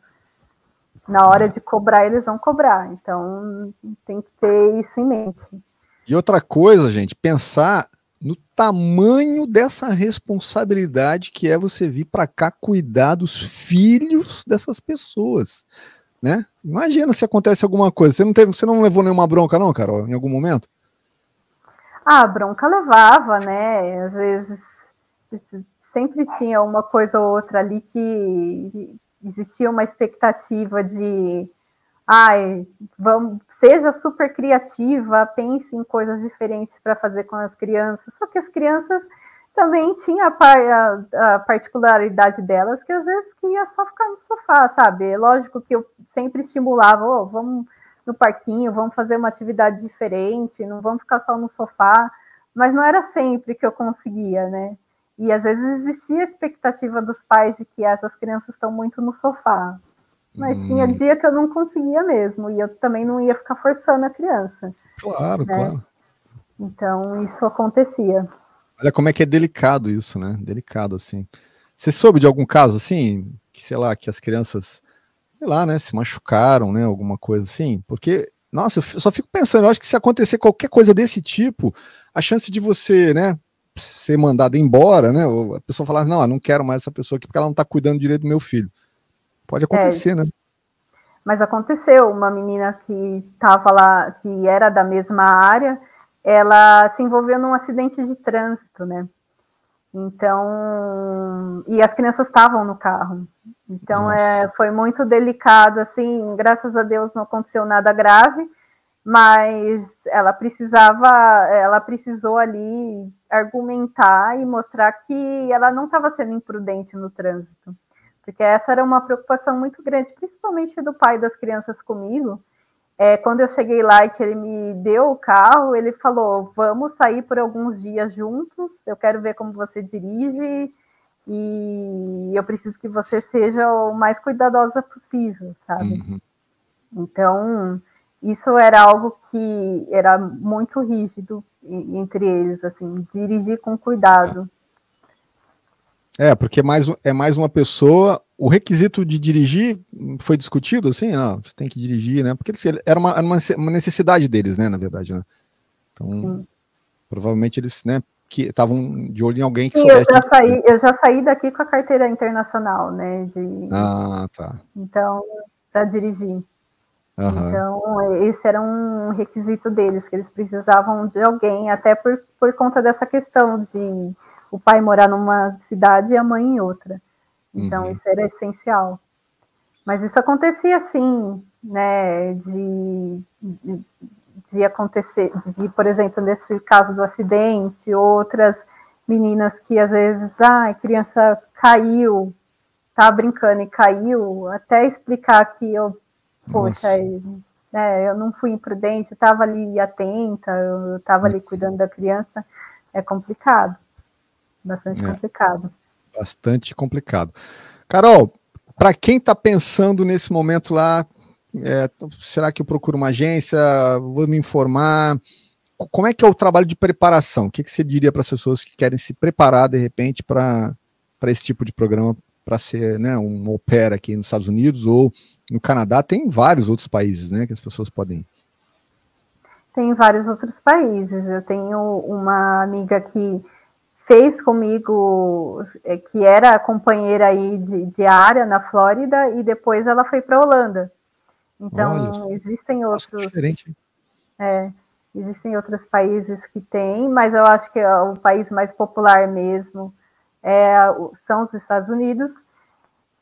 Na hora de cobrar, eles vão cobrar. Então, tem que ter isso em mente. E outra coisa, gente, pensar no tamanho dessa responsabilidade que é você vir para cá cuidar dos filhos dessas pessoas, né? Imagina se acontece alguma coisa. Você não levou nenhuma bronca, não, Carol, em algum momento? A bronca levava, né? Às vezes sempre tinha uma coisa ou outra ali que existia uma expectativa de seja super criativa, pense em coisas diferentes para fazer com as crianças. Só que as crianças também tinham a particularidade delas, que às vezes queria só ficar no sofá, sabe? É lógico que eu sempre estimulava, vamos no parquinho, vamos fazer uma atividade diferente, não vamos ficar só no sofá, mas não era sempre que eu conseguia, né? E às vezes existia a expectativa dos pais de que essas crianças estão muito no sofá. Mas tinha dia que eu não conseguia mesmo, e eu também não ia ficar forçando a criança. Claro, né? Claro. Então, isso acontecia. Olha como é que é delicado isso, né? Delicado, assim. Você soube de algum caso, assim, que, sei lá, que as crianças, sei lá, né, se machucaram, né, alguma coisa assim? Porque, nossa, eu só fico pensando, eu acho que se acontecer qualquer coisa desse tipo, a chance de você, né, ser mandado embora, né, ou a pessoa falar, não, eu não quero mais essa pessoa aqui porque ela não tá cuidando direito do meu filho. Pode acontecer, né? Mas aconteceu, uma menina que estava lá, que era da mesma área, ela se envolveu num acidente de trânsito, né? Então, e as crianças estavam no carro. Então, Nossa. foi muito delicado, assim, graças a Deus não aconteceu nada grave, mas ela precisou ali argumentar e mostrar que ela não estava sendo imprudente no trânsito, porque essa era uma preocupação muito grande, principalmente do pai das crianças comigo. Quando eu cheguei lá e que ele me deu o carro, ele falou, vamos sair por alguns dias juntos, eu quero ver como você dirige e eu preciso que você seja o mais cuidadosa possível, sabe? Uhum. Então, isso era algo que era muito rígido entre eles, assim, dirigir com cuidado. Porque é mais uma pessoa. O requisito de dirigir foi discutido, assim, você tem que dirigir, né? Porque era uma necessidade deles, né, na verdade, né? Então, sim, provavelmente eles, né, que estavam de olho em alguém que soubesse. Eu já saí daqui com a carteira internacional, né? Tá. Então, para dirigir. Uhum. Então, esse era um requisito deles, que eles precisavam de alguém, até por conta dessa questão de o pai morar numa cidade e a mãe em outra. Então, isso era essencial. Mas isso acontecia assim, né, de acontecer, por exemplo, nesse caso do acidente, outras meninas que às vezes, a criança caiu, estava brincando e caiu, até explicar que poxa, eu não fui imprudente, eu estava ali atenta, eu estava ali cuidando da criança, é complicado, bastante complicado. Bastante complicado. Carol, para quem está pensando nesse momento lá, será que eu procuro uma agência? Vou me informar. Como é que é o trabalho de preparação? O que você diria para as pessoas que querem se preparar, de repente, para esse tipo de programa, para ser, né, um au pair aqui nos Estados Unidos ou no Canadá? Tem vários outros países, né, que as pessoas podem ir. Tem vários outros países. Eu tenho uma amiga que fez comigo, que era companheira aí de área na Flórida, e depois ela foi para a Holanda. Então, existem outros. Diferente. Existem outros países que têm, mas eu acho que o país mais popular mesmo são os Estados Unidos.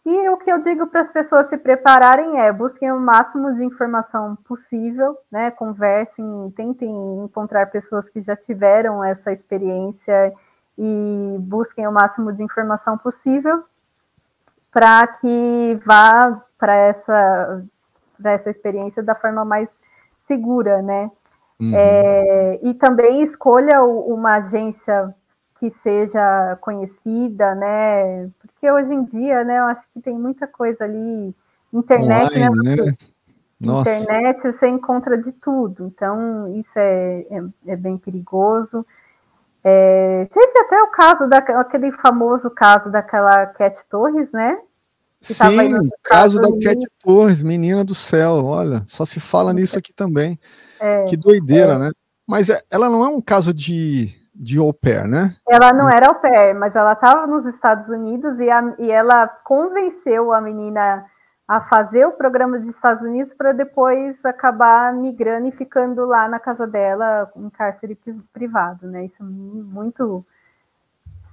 E o que eu digo para as pessoas se prepararem busquem o máximo de informação possível, né? Conversem, tentem encontrar pessoas que já tiveram essa experiência e busquem o máximo de informação possível para que vá para essa experiência da forma mais segura, né? Uhum. E também escolha uma agência que seja conhecida, né? Porque hoje em dia, né, eu acho que tem muita coisa ali, internet, online, né? Nossa. Internet você encontra de tudo, então isso é bem perigoso. Teve até o caso aquele famoso caso daquela Cat Torres, né? Sim, o caso da Cat Torres, menina do céu, olha, só se fala nisso aqui também. Que doideira, né? Mas ela não é um caso de au pair, né? Ela não era au pair, mas ela estava nos Estados Unidos e ela convenceu a menina a fazer o programa dos Estados Unidos para depois acabar migrando e ficando lá na casa dela em cárcere privado, né? Isso é muito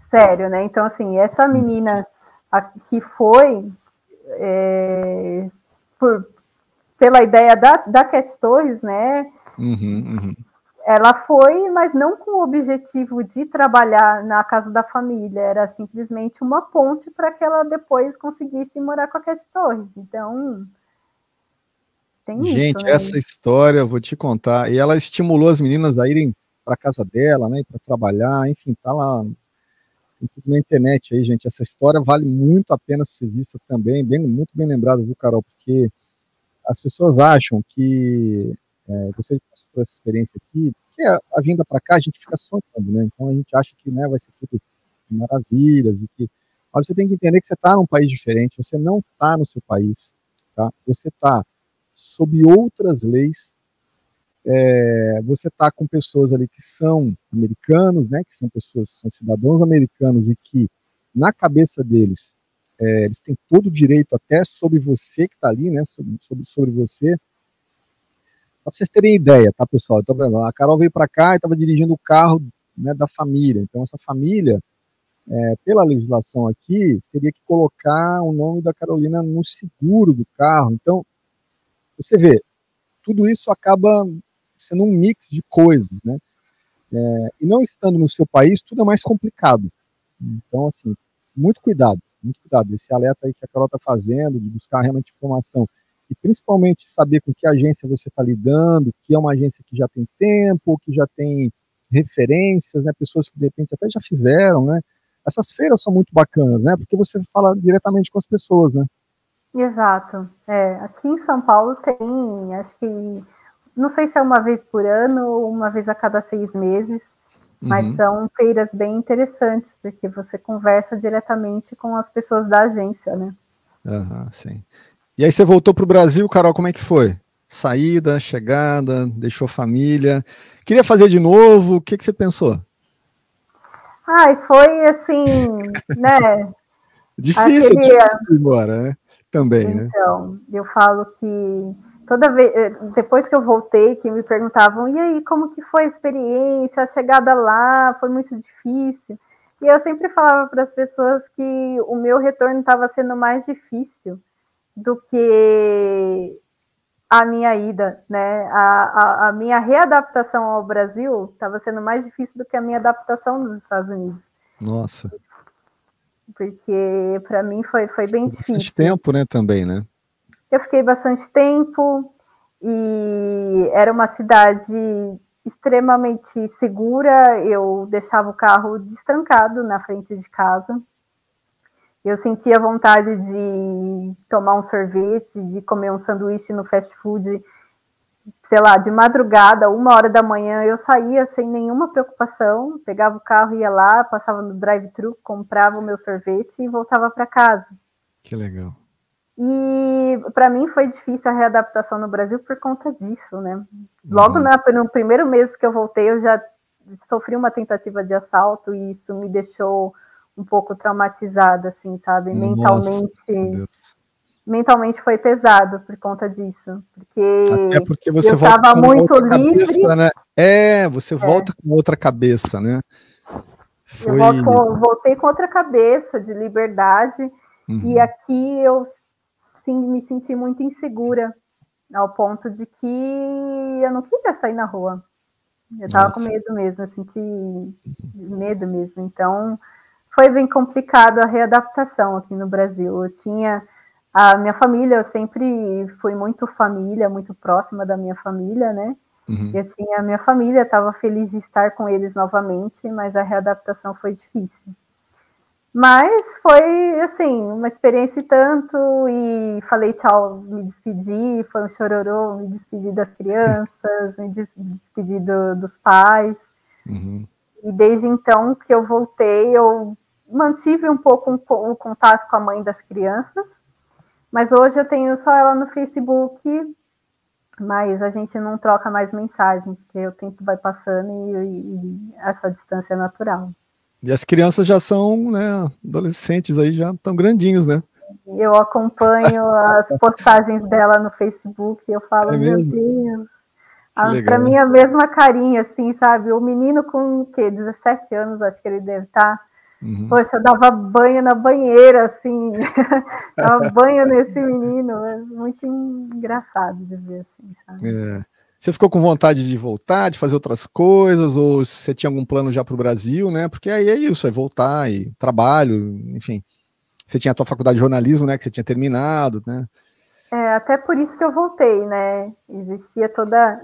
sério, né? Então, assim, essa menina que foi pela ideia da Cat Torres, né? Ela foi, mas não com o objetivo de trabalhar na casa da família, era simplesmente uma ponte para que ela depois conseguisse morar com a Cat Torres. Então, tem gente, isso, né? Essa história eu vou te contar. E ela estimulou as meninas a irem para casa dela, né, para trabalhar, enfim, tá lá tudo na internet aí, gente. Essa história vale muito a pena ser vista também, muito bem lembrado, viu, Carol? Porque as pessoas acham que você passou por essa experiência aqui, que a vinda para cá a gente fica sonhando, né? Então a gente acha que, né, vai ser tudo maravilhas mas você tem que entender que você está num país diferente, você não está no seu país, tá? Você está sob outras leis, você está com pessoas ali que são americanos, né? Que são cidadãos americanos e que na cabeça deles eles têm todo o direito até sobre você que está ali, né? Sobre você. Para vocês terem ideia, tá, pessoal? Então, a Carol veio para cá e estava dirigindo o carro, né, da família. Então, essa família pela legislação aqui, teria que colocar o nome da Carolina no seguro do carro. Então, você vê, tudo isso acaba sendo um mix de coisas, né? E não estando no seu país, tudo é mais complicado. Então, assim, muito cuidado. Esse alerta aí que a Carol está fazendo, de buscar realmente informação, e principalmente saber com que agência você está lidando, que é uma agência que já tem tempo, que já tem referências, né? Pessoas que de repente até já fizeram, né? Essas feiras são muito bacanas, né? Porque você fala diretamente com as pessoas, né? Exato. Aqui em São Paulo tem, acho que, não sei se é uma vez por ano ou uma vez a cada 6 meses, mas são feiras bem interessantes, porque você conversa diretamente com as pessoas da agência, né? Sim. E aí você voltou para o Brasil, Carol, como é que foi? Saída, chegada, deixou família. Queria fazer de novo, o que você pensou? Foi assim, né? Difícil ir embora, né? Também, né? Então, eu falo que toda vez, depois que eu voltei, que me perguntavam, e aí, como que foi a experiência, a chegada lá, foi muito difícil? E eu sempre falava para as pessoas que o meu retorno estava sendo mais difícil do que a minha ida, né? A minha readaptação ao Brasil estava sendo mais difícil do que a minha adaptação nos Estados Unidos. Nossa. Porque para mim foi bem difícil. Bastante tempo, né, também, né? Eu fiquei bastante tempo e era uma cidade extremamente segura. Eu deixava o carro destrancado na frente de casa. Eu sentia vontade de tomar um sorvete, de comer um sanduíche no fast food, sei lá, de madrugada, 1h da manhã, eu saía sem nenhuma preocupação, pegava o carro, ia lá, passava no drive-thru, comprava o meu sorvete e voltava para casa. Que legal. E para mim foi difícil a readaptação no Brasil por conta disso, né? Logo no primeiro mês que eu voltei, eu já sofri uma tentativa de assalto e isso me deixou um pouco traumatizada, assim, sabe? Nossa, mentalmente foi pesado por conta disso, até porque você eu estava muito livre. Cabeça, né? Você volta com outra cabeça, né? Eu voltei com outra cabeça de liberdade e aqui eu sim me senti muito insegura ao ponto de que eu não queria sair na rua. Eu estava com medo mesmo, eu senti medo mesmo. Então foi bem complicado a readaptação aqui no Brasil. Eu tinha a minha família, eu sempre fui muito família, muito próxima da minha família, né? Eu tinha a minha família, estava feliz de estar com eles novamente, mas a readaptação foi difícil. Mas foi, assim, uma experiência e tanto, e falei tchau, me despedi, foi um chororô, me despedi das crianças, me despedi dos pais. E desde então que eu voltei, eu mantive um pouco o contato com a mãe das crianças, mas hoje eu tenho só ela no Facebook, mas a gente não troca mais mensagens, porque o tempo vai passando e essa distância é natural. E as crianças já são, né, adolescentes aí, já estão grandinhos, né? Eu acompanho as postagens dela no Facebook e eu falo, meu Deus, para mim é a mesma carinha, assim, sabe? O menino com, 17 anos, acho que ele deve estar. Poxa, eu dava banho na banheira, assim, dava banho nesse menino, é muito engraçado de ver, assim, sabe? Você ficou com vontade de voltar, de fazer outras coisas, ou você tinha algum plano já para o Brasil, né? Porque aí é isso, é voltar e trabalho, enfim. Você tinha a tua faculdade de jornalismo, né? Que você tinha terminado, né? Até por isso que eu voltei, né? Existia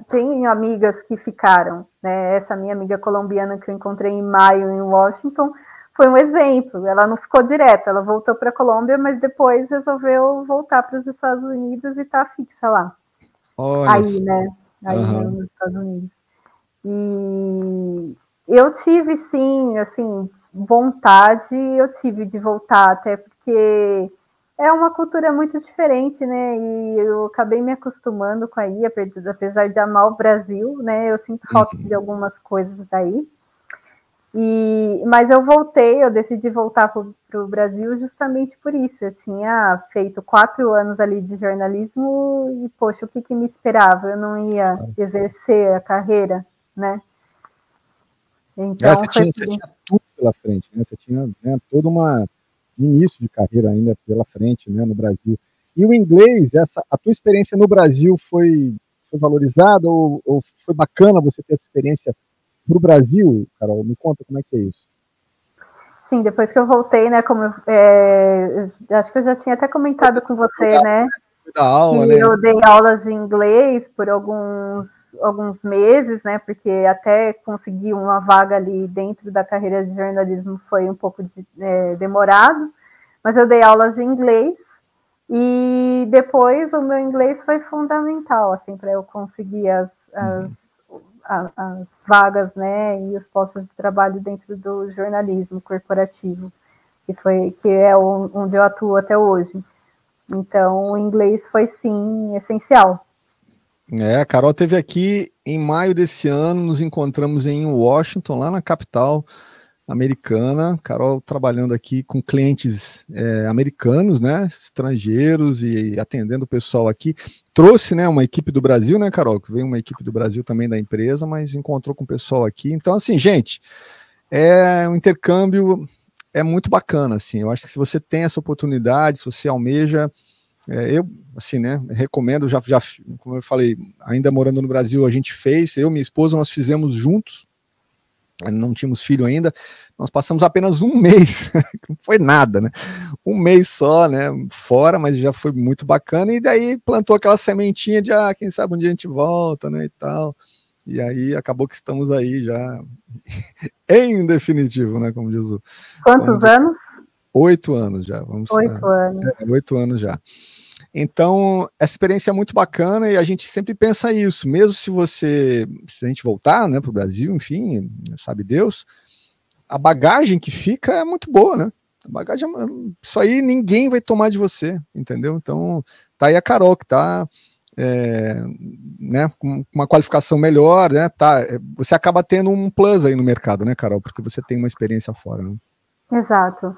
tem amigas que ficaram, né? Essa minha amiga colombiana que eu encontrei em maio em Washington foi um exemplo. Ela não ficou direto, ela voltou para a Colômbia, mas depois resolveu voltar para os Estados Unidos e tá fixa lá. Aí, né? Aí nos Estados Unidos. E eu tive, sim, assim, vontade, eu tive de voltar, até porque é uma cultura muito diferente, né? E eu acabei me acostumando com aí, apesar de amar o Brasil, né? Eu sinto falta de algumas coisas daí. Mas eu decidi voltar para o Brasil justamente por isso. Eu tinha feito 4 anos ali de jornalismo e, poxa, o que me esperava? Eu não ia exercer a carreira, né? Então, você tinha tudo pela frente, né? Você tinha, né, todo início de carreira ainda pela frente, né, no Brasil. E o inglês, a tua experiência no Brasil foi valorizada ou foi bacana você ter essa experiência para o Brasil, Carol? Me conta como é que é isso. Sim, depois que eu voltei, né, acho que eu já tinha até comentado com você, né, da aula, que né? eu dei aulas de inglês por alguns meses, né, porque até conseguir uma vaga ali dentro da carreira de jornalismo foi um pouco demorado, mas eu dei aulas de inglês e depois o meu inglês foi fundamental, assim, para eu conseguir as vagas, né, e os postos de trabalho dentro do jornalismo corporativo, que é onde eu atuo até hoje. Então, o inglês foi, sim, essencial. A Carol esteve aqui em maio desse ano, nos encontramos em Washington, lá na capital americana. Carol trabalhando aqui com clientes americanos, né, estrangeiros, e atendendo o pessoal aqui. Trouxe, né, uma equipe do Brasil, né, Carol? Que veio uma equipe do Brasil também da empresa, mas encontrou com o pessoal aqui. Então, assim, gente, um intercâmbio é muito bacana, assim. Eu acho que se você tem essa oportunidade, se você almeja, eu, assim, né, recomendo, já, como eu falei, ainda morando no Brasil, a gente fez, eu e minha esposa, nós fizemos juntos, não tínhamos filho ainda, nós passamos apenas um mês, não foi nada, né, um mês só, né, fora, mas já foi muito bacana, e daí plantou aquela sementinha de, quem sabe um dia a gente volta, né, e tal, e aí acabou que estamos aí já, em definitivo, né, como diz o... Quantos anos? 8 anos já, 8 anos. 8 anos já. Então, essa experiência é muito bacana e a gente sempre pensa isso, mesmo se a gente voltar, né, para o Brasil, enfim, sabe Deus, a bagagem que fica é muito boa, né? A bagagem, isso aí ninguém vai tomar de você, entendeu? Então, tá aí a Carol, que tá né, com uma qualificação melhor, né? Você acaba tendo um plus aí no mercado, né, Carol? Porque você tem uma experiência fora, né? Exato.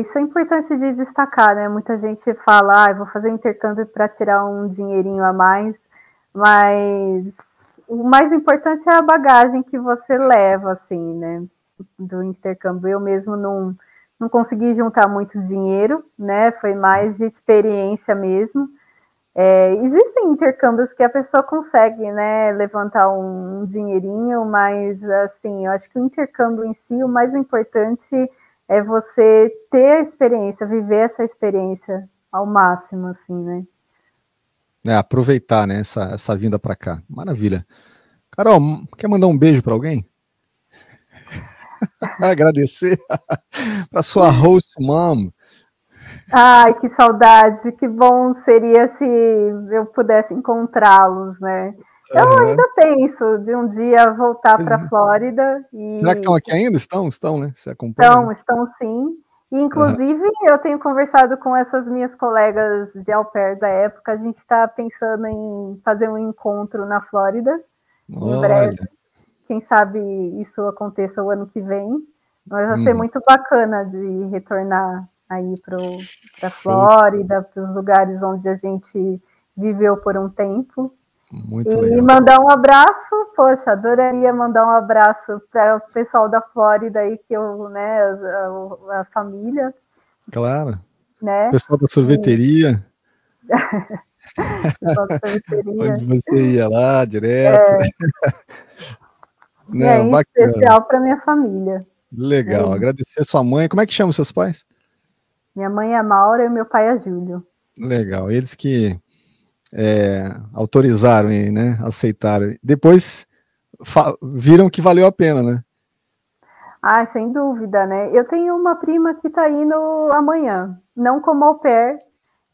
Isso é importante de destacar, né? Muita gente fala, vou fazer intercâmbio para tirar um dinheirinho a mais, mas o mais importante é a bagagem que você leva, assim, né? Do intercâmbio. Eu mesmo não consegui juntar muito dinheiro, né? Foi mais de experiência mesmo. Existem intercâmbios que a pessoa consegue, né, levantar um dinheirinho, mas, assim, eu acho que o intercâmbio em si, o mais importante é você ter a experiência, viver essa experiência ao máximo, assim, né? Aproveitar, né, essa vinda para cá. Maravilha. Carol, quer mandar um beijo para alguém? Agradecer para sua host mom. Ai, que saudade, que bom seria se eu pudesse encontrá-los, né? Eu ainda penso de um dia voltar para a Flórida. Será que estão aqui ainda? Estão, né? Você acompanha? Estão sim. E, inclusive, eu tenho conversado com essas minhas colegas de au pair da época. A gente está pensando em fazer um encontro na Flórida em breve. Quem sabe isso aconteça o ano que vem. Mas vai ser muito bacana de retornar aí para a Flórida, para os lugares onde a gente viveu por um tempo. Muito legal. E mandar um abraço, poxa, adoraria mandar um abraço para o pessoal da Flórida aí, que eu, né, a família. Claro. Né? Pessoal da sorveteria. Pessoal da sorveteria. Onde você ia lá direto. Não, em especial para minha família. Legal, agradecer a sua mãe. Como é que chamam seus pais? Minha mãe é a Maura e meu pai é Júlio. Legal, eles que autorizaram e, né, aceitaram. Depois viram que valeu a pena, né? Sem dúvida, né? Eu tenho uma prima que está indo amanhã, não como au pair.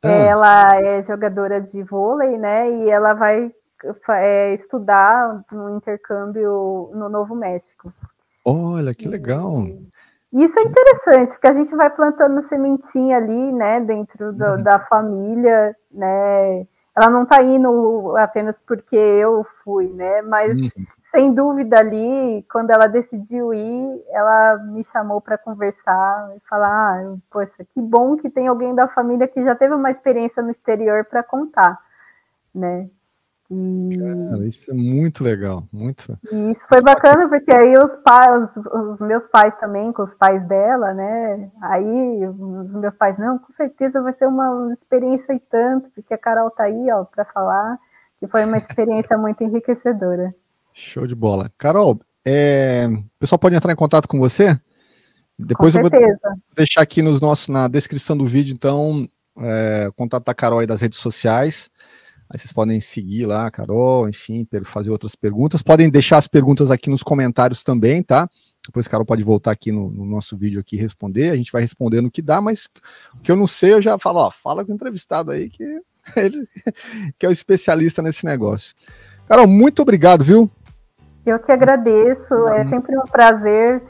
Ela é jogadora de vôlei, né? E ela vai estudar no intercâmbio no Novo México. Olha, que legal. Isso é interessante, porque a gente vai plantando sementinha ali, né, dentro da família, né? Ela não está indo apenas porque eu fui, né? Mas sem dúvida ali, quando ela decidiu ir, ela me chamou para conversar e falar, poxa, que bom que tem alguém da família que já teve uma experiência no exterior para contar, né? Cara, isso é muito legal, muito. E isso foi bacana, porque aí os meus pais também, com os pais dela, né? Aí os meus pais, não, com certeza vai ser uma experiência e tanto, porque a Carol tá aí, ó, para falar, que foi uma experiência muito enriquecedora. Show de bola. Carol, o pessoal pode entrar em contato com você? Depois com eu vou certeza. deixar aqui na descrição do vídeo, então, o contato da Carol aí das redes sociais. Aí vocês podem seguir lá a Carol, enfim, fazer outras perguntas. Podem deixar as perguntas aqui nos comentários também, tá? Depois a Carol pode voltar aqui no nosso vídeo aqui e responder. A gente vai respondendo o que dá, mas o que eu não sei, eu já falo, ó, fala com o entrevistado aí que ele que é o especialista nesse negócio. Carol, muito obrigado, viu? Eu que agradeço, é sempre um prazer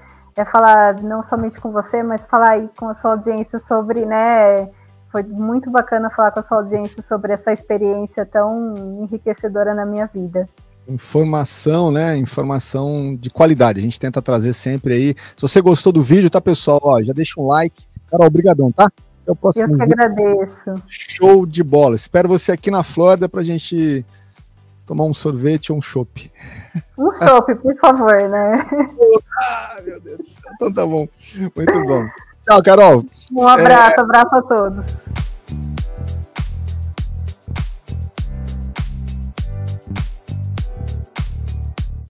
falar não somente com você, mas falar aí com a sua audiência sobre, né? Foi muito bacana falar com a sua audiência sobre essa experiência tão enriquecedora na minha vida. Informação, né? Informação de qualidade. A gente tenta trazer sempre aí. Se você gostou do vídeo, tá, pessoal? Ó, já deixa um like. Carol, obrigadão, tá? Até o próximo vídeo. Eu que agradeço. Show de bola. Espero você aqui na Flórida pra gente tomar um sorvete ou um chopp. Um chopp, por favor, né? Ah, meu Deus. Então tá bom. Muito bom. Tchau, Carol. Um abraço a todos.